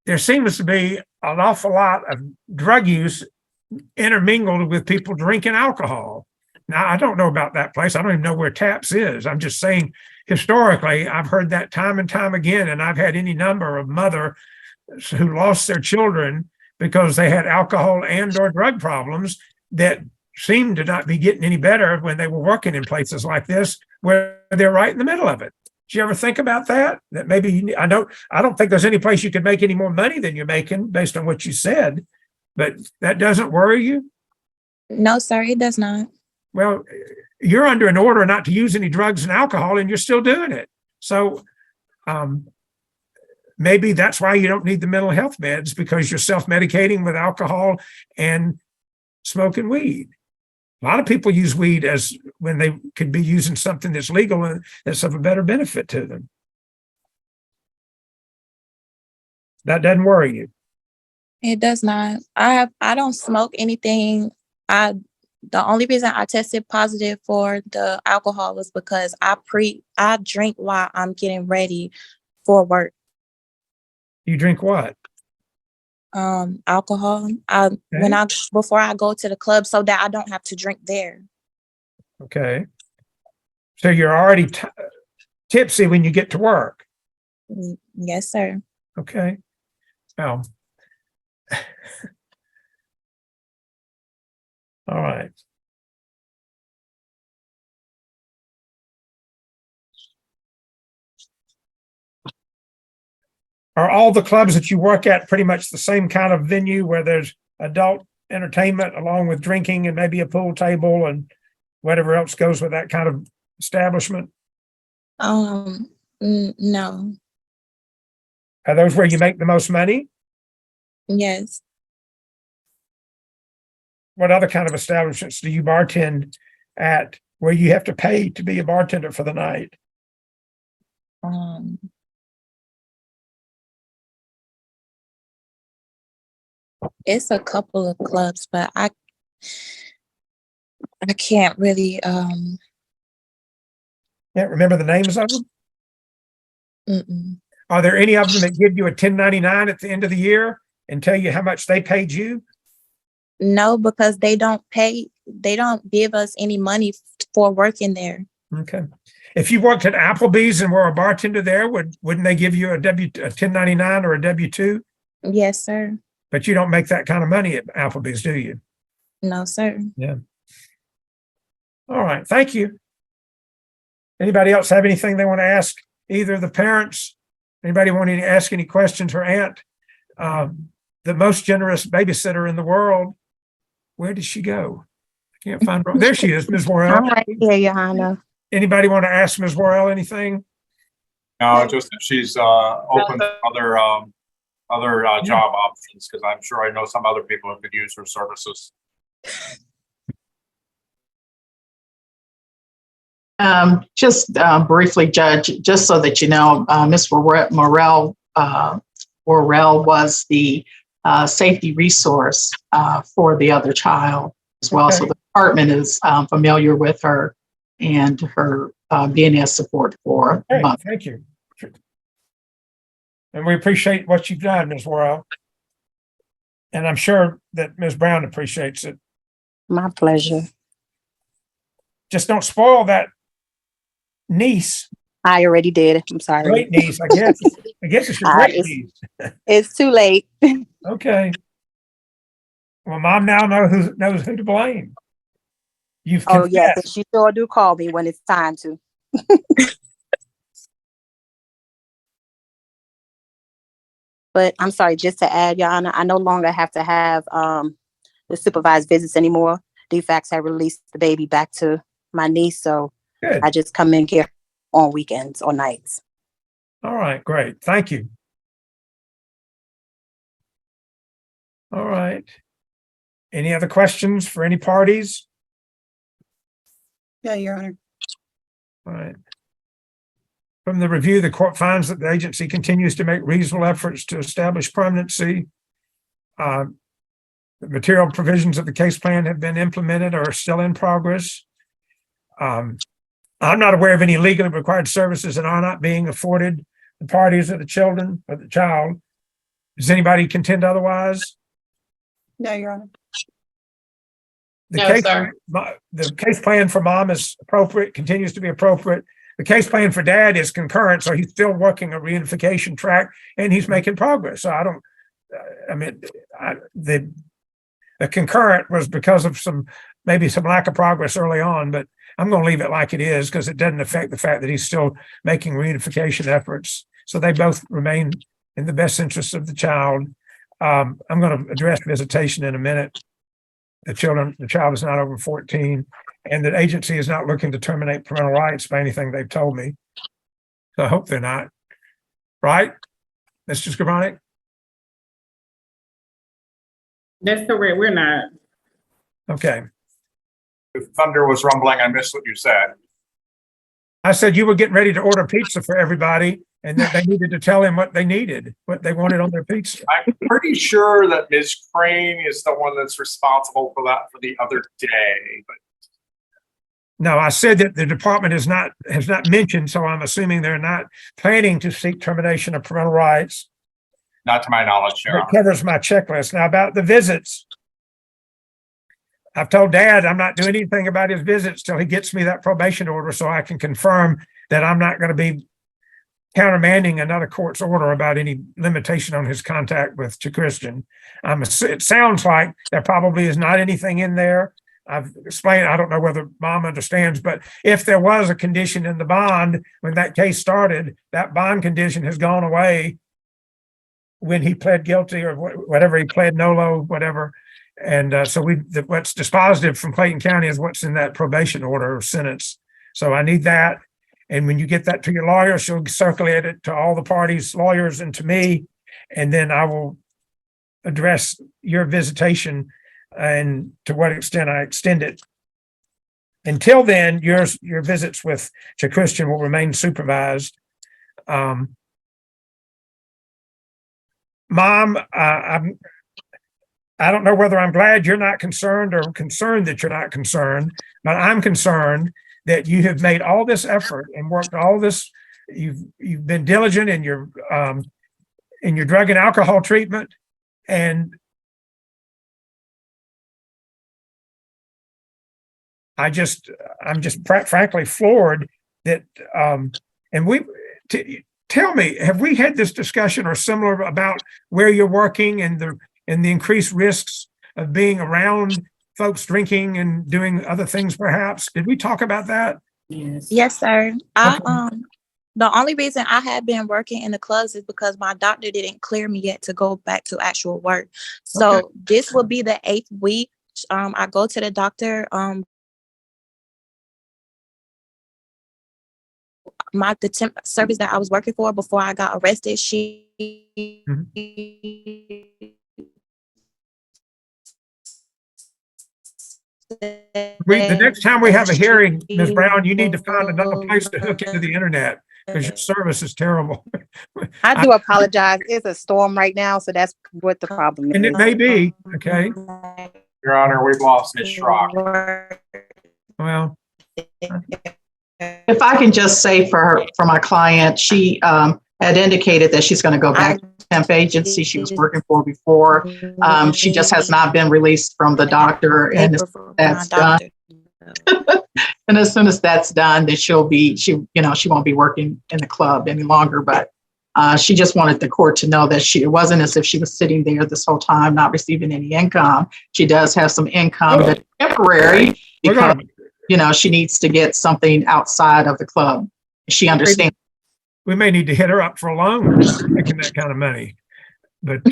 there seems to be an awful lot of drug use intermingled with people drinking alcohol. Now, I don't know about that place. I don't even know where Taps is. I'm just saying, historically, I've heard that time and time again, and I've had any number of mothers who lost their children because they had alcohol and or drug problems that seemed to not be getting any better when they were working in places like this, where they're right in the middle of it. Did you ever think about that? That maybe I don't think there's any place you could make any more money than you're making based on what you said, but that doesn't worry you? No, sir, it does not. Well, you're under an order not to use any drugs and alcohol, and you're still doing it. So maybe that's why you don't need the mental health meds, because you're self-medicating with alcohol and smoking weed. A lot of people use weed as when they could be using something that's legal and that's of a better benefit to them. That doesn't worry you. It does not. I don't smoke anything. The only reason I tested positive for the alcohol was because I drink while I'm getting ready for work. You drink what? Alcohol. Before I go to the club, so that I don't have to drink there. Okay. So you're already tipsy when you get to work. Yes, sir. Okay. Well, all right. Are all the clubs that you work at pretty much the same kind of venue where there's adult entertainment along with drinking and maybe a pool table and whatever else goes with that kind of establishment? No. Are those where you make the most money? Yes. What other kind of establishments do you bartend at where you have to pay to be a bartender for the night? It's a couple of clubs, but I can't really Can't remember the names of them? mm-mm. Are there any of them that give you a 1099 at the end of the year and tell you how much they paid you? No, because they don't give us any money for working there. Okay. If you worked at Applebee's and were a bartender there, wouldn't they give you a 1099 or a W-2? Yes, sir. But you don't make that kind of money at Applebee's, do you? No, sir. Yeah. All right. Thank you. Anybody else have anything they want to ask either the parents? Anybody want to ask any questions for Aunt? The most generous babysitter in the world. Where did she go? I can't find her. There she is, Ms. Worrell. I'm right here, Your Honor. Anybody want to ask Ms. Worrell anything? No, just if she's open to other job options, because I'm sure I know some other people who could use her services. Just briefly, Judge, just so that you know, Ms. Morrell was the safety resource for the other child as well. Okay. So the department is familiar with her and her being as support for Hey, mother. thank you. And we appreciate what you've done, Ms. Worrell. And I'm sure that Ms. Brown appreciates it. My pleasure. Just don't spoil that niece, I already did. I'm sorry. great niece, I guess. I guess it's your great niece. It's too late. Okay. Well, Mom now knows who to blame. You've Oh, yes. confessed. And she sure do call me when it's time to. But I'm sorry, just to add, Your Honor, I no longer have to have the supervised visits anymore. DFACS have released the baby back to my niece, so Good. I just come in here on weekends or nights. All right, great. Thank you. All right. Any other questions for any parties? Yeah, Your Honor. All right. From the review, the court finds that the agency continues to make reasonable efforts to establish permanency. The material provisions of the case plan have been implemented or are still in progress. I'm not aware of any legally required services that are not being afforded the parties or the children or the child. Does anybody contend otherwise? No, Your Honor. The case plan for Mom is appropriate, continues to be appropriate. The case plan for Dad is concurrent, so he's still working a reunification track and he's making progress. So the concurrent was because of maybe some lack of progress early on, but I'm going to leave it like it is because it doesn't affect the fact that he's still making reunification efforts. So they both remain in the best interest of the child. I'm going to address visitation in a minute. The child is not over 14, and the agency is not looking to terminate parental rights by anything they've told me. So I hope they're not. Right, Mr. Skrbanek? That's correct. We're not. Okay. If thunder was rumbling, I missed what you said. I said you were getting ready to order pizza for everybody, and that they needed to tell him what they needed, what they wanted on their pizza. I'm pretty sure that Ms. Crane is the one that's responsible for that for the other day, but No, I said that the department has not mentioned, so I'm assuming they're not planning to seek termination of parental rights. not to my knowledge, Your That Honor. covers my checklist. Now about the visits. I've told Dad I'm not doing anything about his visits till he gets me that probation order so I can confirm that I'm not going to be countermanding another court's order about any limitation on his contact with Christian. It sounds like there probably is not anything in there. I've explained, I don't know whether Mom understands, but if there was a condition in the bond when that case started, that bond condition has gone away when he pled guilty or whatever he pled nolo, whatever. And so what's dispositive from Clayton County is what's in that probation order or sentence. So I need that. And when you get that to your lawyer, she'll circulate it to all the parties, lawyers, and to me. And then I will address your visitation and to what extent I extend it. Until then, your visits with Christian will remain supervised. Mom, I don't know whether I'm glad you're not concerned or concerned that you're not concerned, but I'm concerned that you have made all this effort and worked all this you've been diligent in your drug and alcohol treatment, and I'm just frankly floored that, tell me, have we had this discussion or similar about where you're working and the increased risks of being around folks drinking and doing other things perhaps? Did we talk about that? Yes. Yes, sir. Okay. The only reason I had been working in the clubs is because my doctor didn't clear me yet to go back to actual work. So Okay. this will be the 8th week. I go to the doctor. The temp service that I was working for before I got arrested, The next time we have a hearing, Ms. Brown, you need to find another place to hook into the internet because your service is terrible. I do apologize. It's a storm right now, so that's what the problem is. And it may be, okay. Your Honor, we've lost Ms. Schrock. Well, If I can just say for my client, she had indicated that she's going to go back to the temp agency she was working for before. She just has not been released from the doctor, and that's done. And as soon as that's done, then she won't be working in the club any longer. But she just wanted the court to know that it wasn't as if she was sitting there this whole time not receiving any income. She does have some income that's temporary because she needs to get something outside of the club. She understands. we may need to hit her up for a loan making that kind of money. But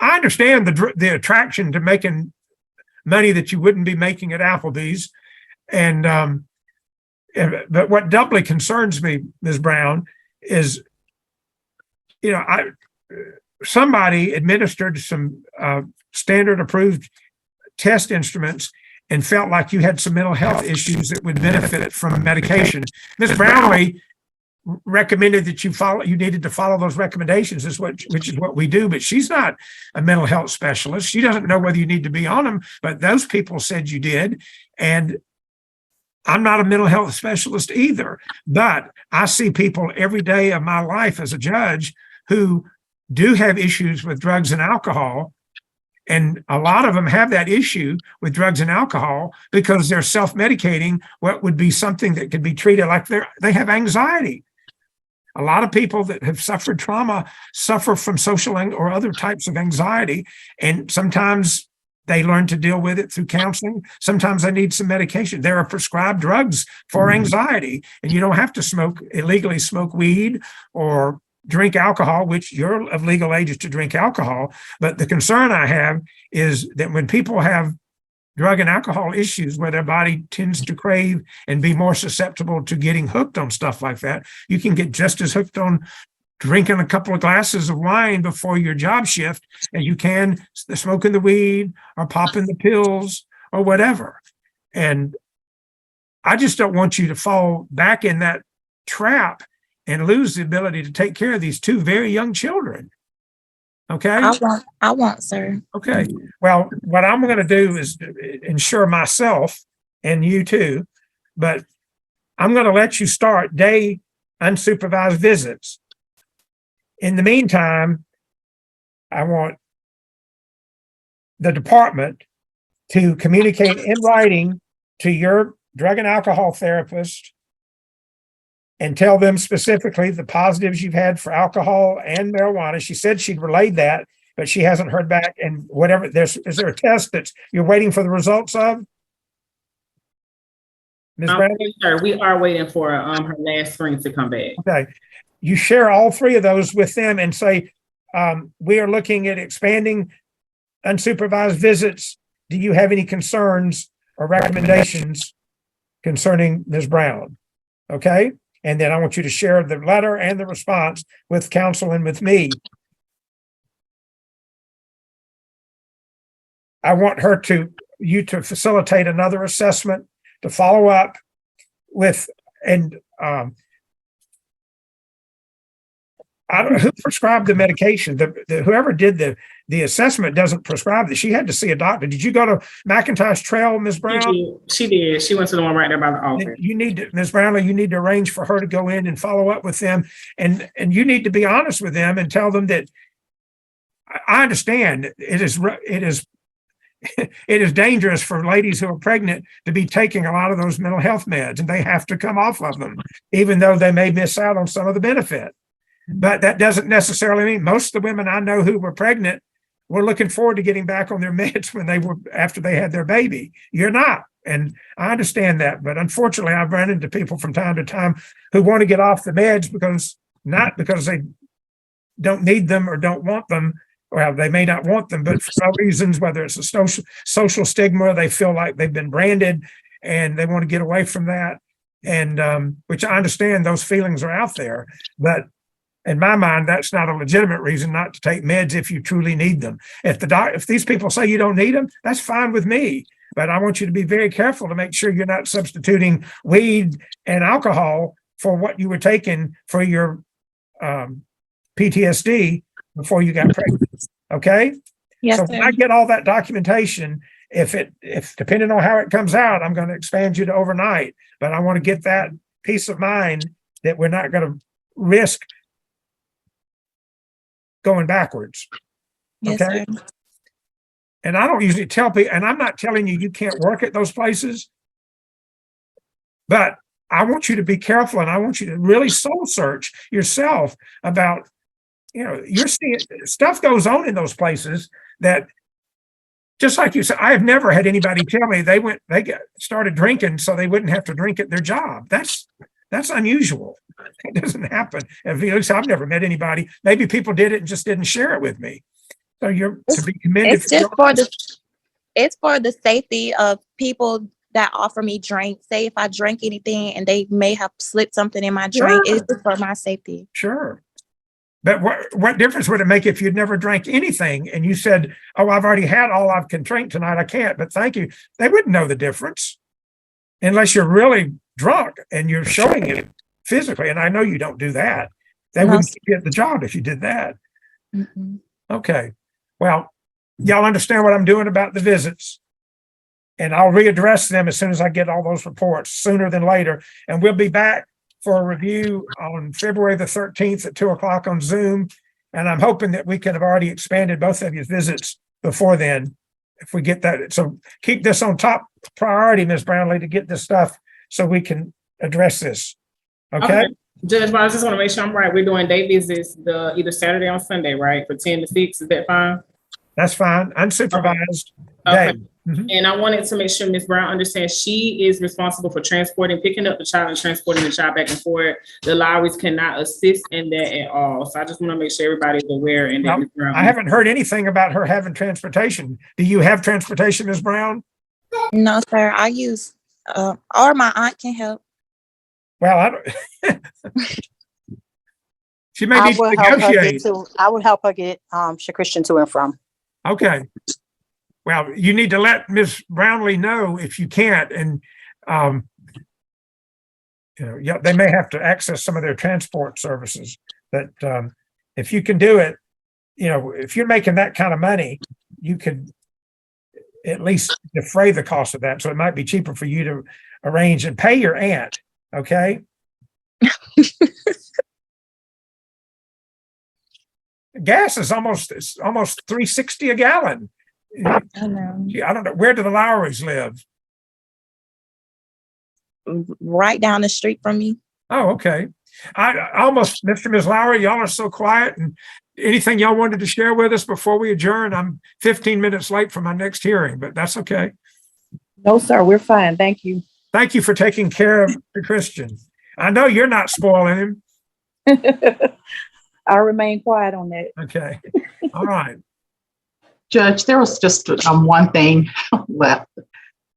I understand the attraction to making money that you wouldn't be making at Applebee's. And but what doubly concerns me, Ms. Brown, is, somebody administered some standard approved test instruments and felt like you had some mental health issues that would benefit from medication. Ms. Brownlee recommended that you needed to follow those recommendations, which is what we do, but she's not a mental health specialist. She doesn't know whether you need to be on them, but those people said you did. And I'm not a mental health specialist either, but I see people every day of my life as a judge who do have issues with drugs and alcohol. And a lot of them have that issue with drugs and alcohol because they're self-medicating what would be something that could be treated like they have anxiety. A lot of people that have suffered trauma suffer from social or other types of anxiety. And sometimes they learn to deal with it through counseling. Sometimes they need some medication. There are prescribed drugs for anxiety, and you don't have to illegally smoke weed or drink alcohol, which you're of legal age to drink alcohol. But the concern I have is that when people have drug and alcohol issues where their body tends to crave and be more susceptible to getting hooked on stuff like that, you can get just as hooked on drinking a couple of glasses of wine before your job shift as you can smoking the weed or popping the pills or whatever. And I just don't want you to fall back in that trap and lose the ability to take care of these two very young children. Okay? I won't, sir. Okay. Well, what I'm going to do is ensure myself and you too, but I'm going to let you start day unsupervised visits. In the meantime, I want the department to communicate in writing to your drug and alcohol therapist and tell them specifically the positives you've had for alcohol and marijuana. She said she'd relayed that, but she hasn't heard back. And whatever, is there a test that you're waiting for the results of? Ms. Brown? Yes, sir. We are waiting for her last screen to come back. Okay. You share all three of those with them and say, we are looking at expanding unsupervised visits. Do you have any concerns or recommendations concerning Ms. Brown? Okay. And then I want you to share the letter and the response with counsel and with me. I want you to facilitate another assessment to follow up with, and I don't know who prescribed the medication. Whoever did the assessment doesn't prescribe that. She had to see a doctor. Did you go to McIntosh Trail, Ms. Brown? She did. She went to the one right there by the office. You need to, Ms. Brownlee, you need to arrange for her to go in and follow up with them. And you need to be honest with them and tell them that I understand it is dangerous for ladies who are pregnant to be taking a lot of those mental health meds, and they have to come off of them, even though they may miss out on some of the benefit. But that doesn't necessarily mean most of the women I know who were pregnant were looking forward to getting back on their meds after they had their baby. You're not. And I understand that. But unfortunately, I've run into people from time to time who want to get off the meds not because they don't need them or don't want them. Well, they may not want them, but for some reasons, whether it's a social stigma, they feel like they've been branded and they want to get away from that. And which I understand those feelings are out there. But in my mind, that's not a legitimate reason not to take meds if you truly need them. If these people say you don't need them, that's fine with me. But I want you to be very careful to make sure you're not substituting weed and alcohol for what you were taking for your PTSD before you got pregnant. Okay? Yes, So sir. when I get all that documentation, if depending on how it comes out, I'm going to expand you to overnight. But I want to get that peace of mind that we're not going to risk going backwards. Yes, Okay. sir. And I don't usually tell people, and I'm not telling you can't work at those places, but I want you to be careful and I want you to really soul search yourself about, you're seeing stuff goes on in those places that, just like you said, I have never had anybody tell me they started drinking so they wouldn't have to drink at their job. That's unusual. It doesn't happen. At least I've never met anybody. Maybe people did it and just didn't share it with me. So you're to be commended. It's for the safety of people that offer me drinks. Say if I drink anything and they may have slipped something in my drink, Sure. it's just for my safety. Sure. But what difference would it make if you'd never drank anything and you said, "Oh, I've already had all I can drink tonight. I can't, but thank you." They wouldn't know the difference unless you're really drunk and you're showing it physically. And I know you don't do that. They wouldn't keep you at the job if you did that. Mm-mm. Okay. Well, y'all understand what I'm doing about the visits. And I'll readdress them as soon as I get all those reports, sooner than later. And we'll be back for a review on February the 13th at 2:00 on Zoom. And I'm hoping that we can have already expanded both of your visits before then, if we get that. So keep this on top priority, Ms. Brownlee, to get this stuff so we can address this. Okay? Judge, but I just want to make sure I'm right. We're doing day visits either Saturday or Sunday, right? For 10 to 6. Is that fine? That's fine. Unsupervised Okay. day. Mhm. And I wanted to make sure Ms. Brown understands she is responsible for picking up the child and transporting the child back and forth. The Lowrys cannot assist in that at all. So I just want to make sure everybody's aware. And that Well, Ms. Brown. I haven't heard anything about her having transportation. Do you have transportation, Ms. Brown? No, sir. I use, or my aunt can help. Well, I don't. She may I need to would help her negotiate. I would help her get Christian to and from. Okay. Well, you need to let Ms. Brownlee know if you can't, and yeah, they may have to access some of their transport services. But if you can do it, if you're making that kind of money, you could at least defray the cost of that. So it might be cheaper for you to arrange and pay your aunt. Okay. Gas is almost $3.60 a gallon. I know. I don't know. Where do the Lowrys live? Right down the street from me. Oh, okay. I almost, Mr. and Ms. Lowry, y'all are so quiet. And anything y'all wanted to share with us before we adjourn? I'm 15 minutes late for my next hearing, but that's okay. No, sir, we're fine. Thank you. Thank you for taking care of the Christian. I know you're not spoiling him. I'll remain quiet on that. Okay. All right. Judge, there was just one thing left.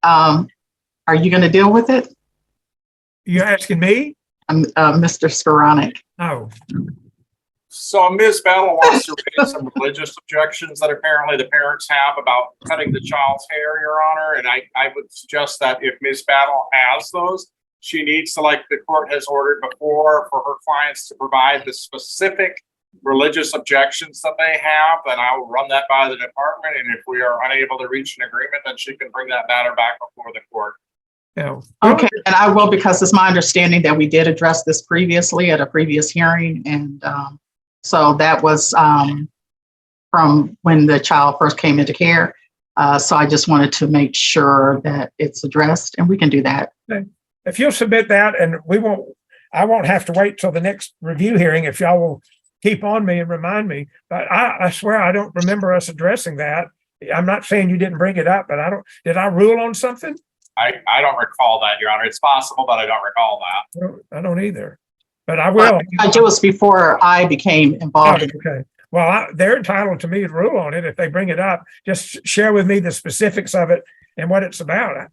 Are you going to deal with it? You're asking me? Mr. Skoranek. No. So Ms. Battle wants to raise some religious objections that apparently the parents have about cutting the child's hair, Your Honor. And I would suggest that if Ms. Battle has those, she needs to, like the court has ordered before, for her clients to provide the specific religious objections that they have, then I will run that by the department. And if we are unable to reach an agreement, then she can bring that matter back before the court. Yeah. Okay, and I will, because it's my understanding that we did address this previously at a previous hearing. And so that was from when the child first came into care. So I just wanted to make sure that it's addressed, and we can do that. If you'll submit that, and I won't have to wait till the next review hearing if y'all will keep on me and remind me. But I swear I don't remember us addressing that. I'm not saying you didn't bring it up, but did I rule on something? I don't recall that, Your Honor. It's possible, but I don't recall that. I don't either, but I will. It was before I became involved. Okay. Well, they're entitled to me to rule on it if they bring it up. Just share with me the specifics of it and what it's about.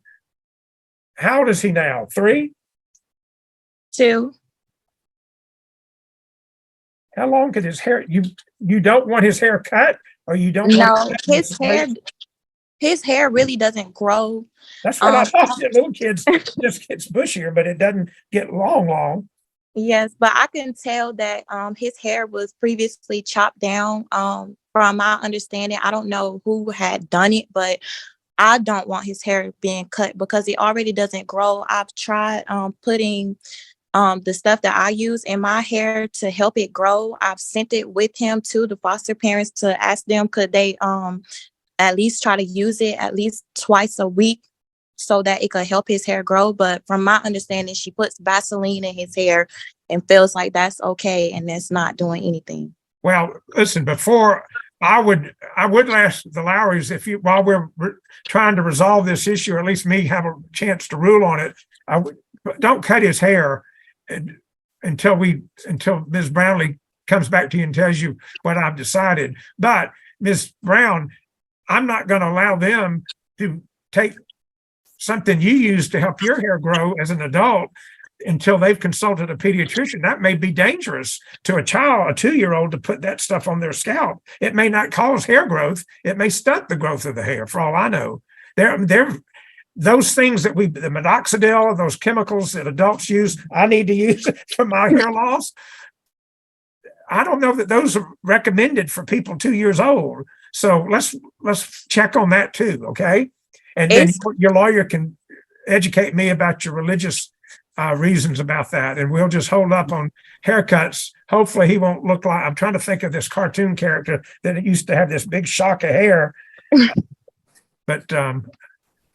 How old is he now? 3? 2. How long could his hair? You don't want his hair cut, or you don't? No, his hair really doesn't grow. That's what I thought. Little kids just gets bushier, but it doesn't get long. Yes, but I can tell that his hair was previously chopped down. From my understanding, I don't know who had done it, but I don't want his hair being cut because it already doesn't grow. I've tried putting the stuff that I use in my hair to help it grow. I've sent it with him to the foster parents to ask them could they at least try to use it at least twice a week so that it could help his hair grow. But from my understanding, she puts Vaseline in his hair and feels like that's okay and that's not doing anything. Well, listen, before I would ask the Lowrys while we're trying to resolve this issue, or at least me have a chance to rule on it. Don't cut his hair until Ms. Brownlee comes back to you and tells you what I've decided. But Ms. Brown, I'm not going to allow them to take something you use to help your hair grow as an adult until they've consulted a pediatrician. That may be dangerous to a child, a 2-year-old, to put that stuff on their scalp. It may not cause hair growth. It may stunt the growth of the hair, for all I know. Those things that the minoxidil, those chemicals that adults use, I need to use for my hair loss. I don't know that those are recommended for people 2 years old. So let's check on that too, okay? And then your lawyer can educate me about your religious reasons about that, and we'll just hold up on haircuts. Hopefully he won't look like, I'm trying to think of this cartoon character that used to have this big shock of hair. But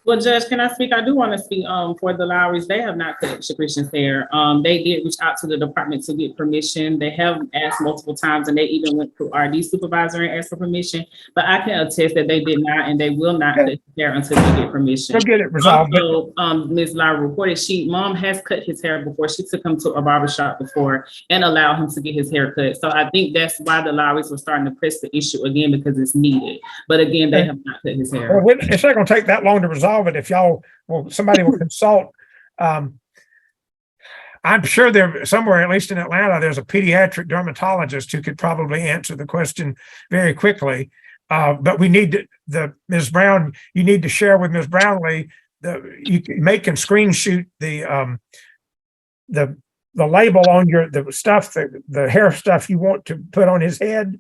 well, Judge, can I speak? I do want to speak for the Lowrys. They have not cut Shakrishan's hair. They did reach out to the department to get permission. They have asked multiple times, and they even went to RD supervisor and asked for permission. But I can attest that they did not, and they will not cut his hair until they get permission. We'll get it resolved. Also, Ms. Lowry reported mom has cut his hair before. She took him to a barbershop before and allowed him to get his hair cut. So I think that's why the Lowrys were starting to press the issue again, because it's needed. But again, they have not cut his hair. Well, it's not going to take that long to resolve it if somebody will consult. I'm sure there somewhere, at least in Atlanta, there's a pediatric dermatologist who could probably answer the question very quickly. But we need Ms. Brown, you need to share with Ms. Brownlee, you can make and screenshot the label on the stuff, the hair stuff you want to put on his head,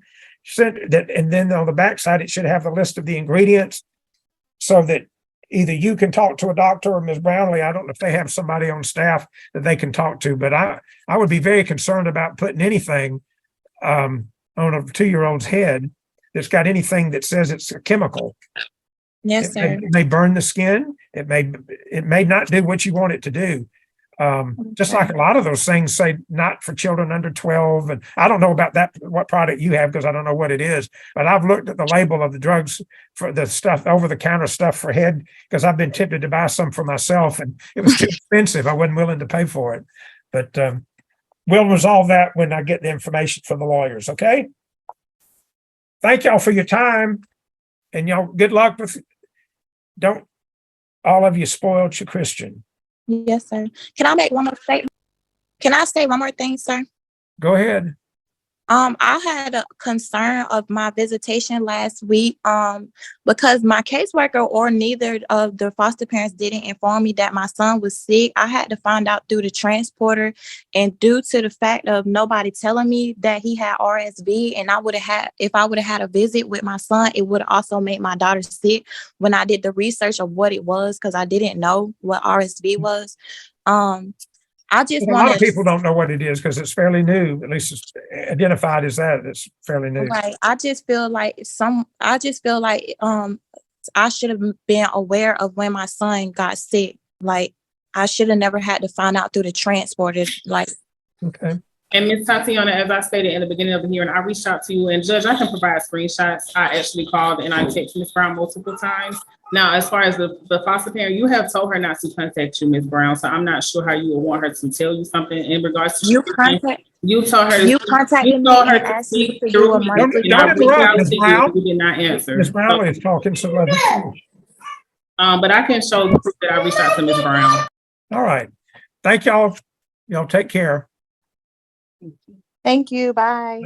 and then on the backside, it should have the list of the ingredients so that either you can talk to a doctor or Ms. Brownlee. I don't know if they have somebody on staff that they can talk to, but I would be very concerned about putting anything on a 2-year-old's head that's got anything that says it's a chemical. Yes, sir. It may burn the skin. It may not do what you want it to do. Just like a lot of those things say not for children under 12. And I don't know about what product you have, because I don't know what it is, but I've looked at the label of the drugs for the stuff, over-the-counter stuff for head, because I've been tempted to buy some for myself and it was too expensive. I wasn't willing to pay for it, but we'll resolve that when I get the information from the lawyers. Okay. Thank y'all for your time, and y'all good luck don't all of you spoil your Christian. Yes, sir. Can I make one more statement? Can I say one more thing, sir? Go ahead. I had a concern of my visitation last week, because my caseworker or neither of the foster parents didn't inform me that my son was sick. I had to find out through the transporter, and due to the fact of nobody telling me that he had RSV, and if I would have had a visit with my son, it would also make my daughter sick when I did the research of what it was, because I didn't know what RSV was. I just A lot of want people don't know what it is because it's fairly new, at least it's identified as that. It's fairly new. Right. I just feel like I should have been aware of when my son got sick. Like, I should have never had to find out through the transporter. Like, Okay. And Ms. Tatiana, as I stated in the beginning of the hearing, I reached out to you, and Judge, I can provide screenshots. I actually called and I texted Ms. Brown multiple times. Now, as far as the foster parent, you have told her not to contact you, Ms. Brown, so I'm not sure how you would want her to tell you something in regards to. you contacted You told her. me and asked me to do a monthly. Don't interrupt, Ms. Brown. You did not answer. Ms. Brownlee is talking, so let her. But I can show you that I reached out to Ms. Brown. All right. Thank y'all. Y'all take care. Thank you. Bye.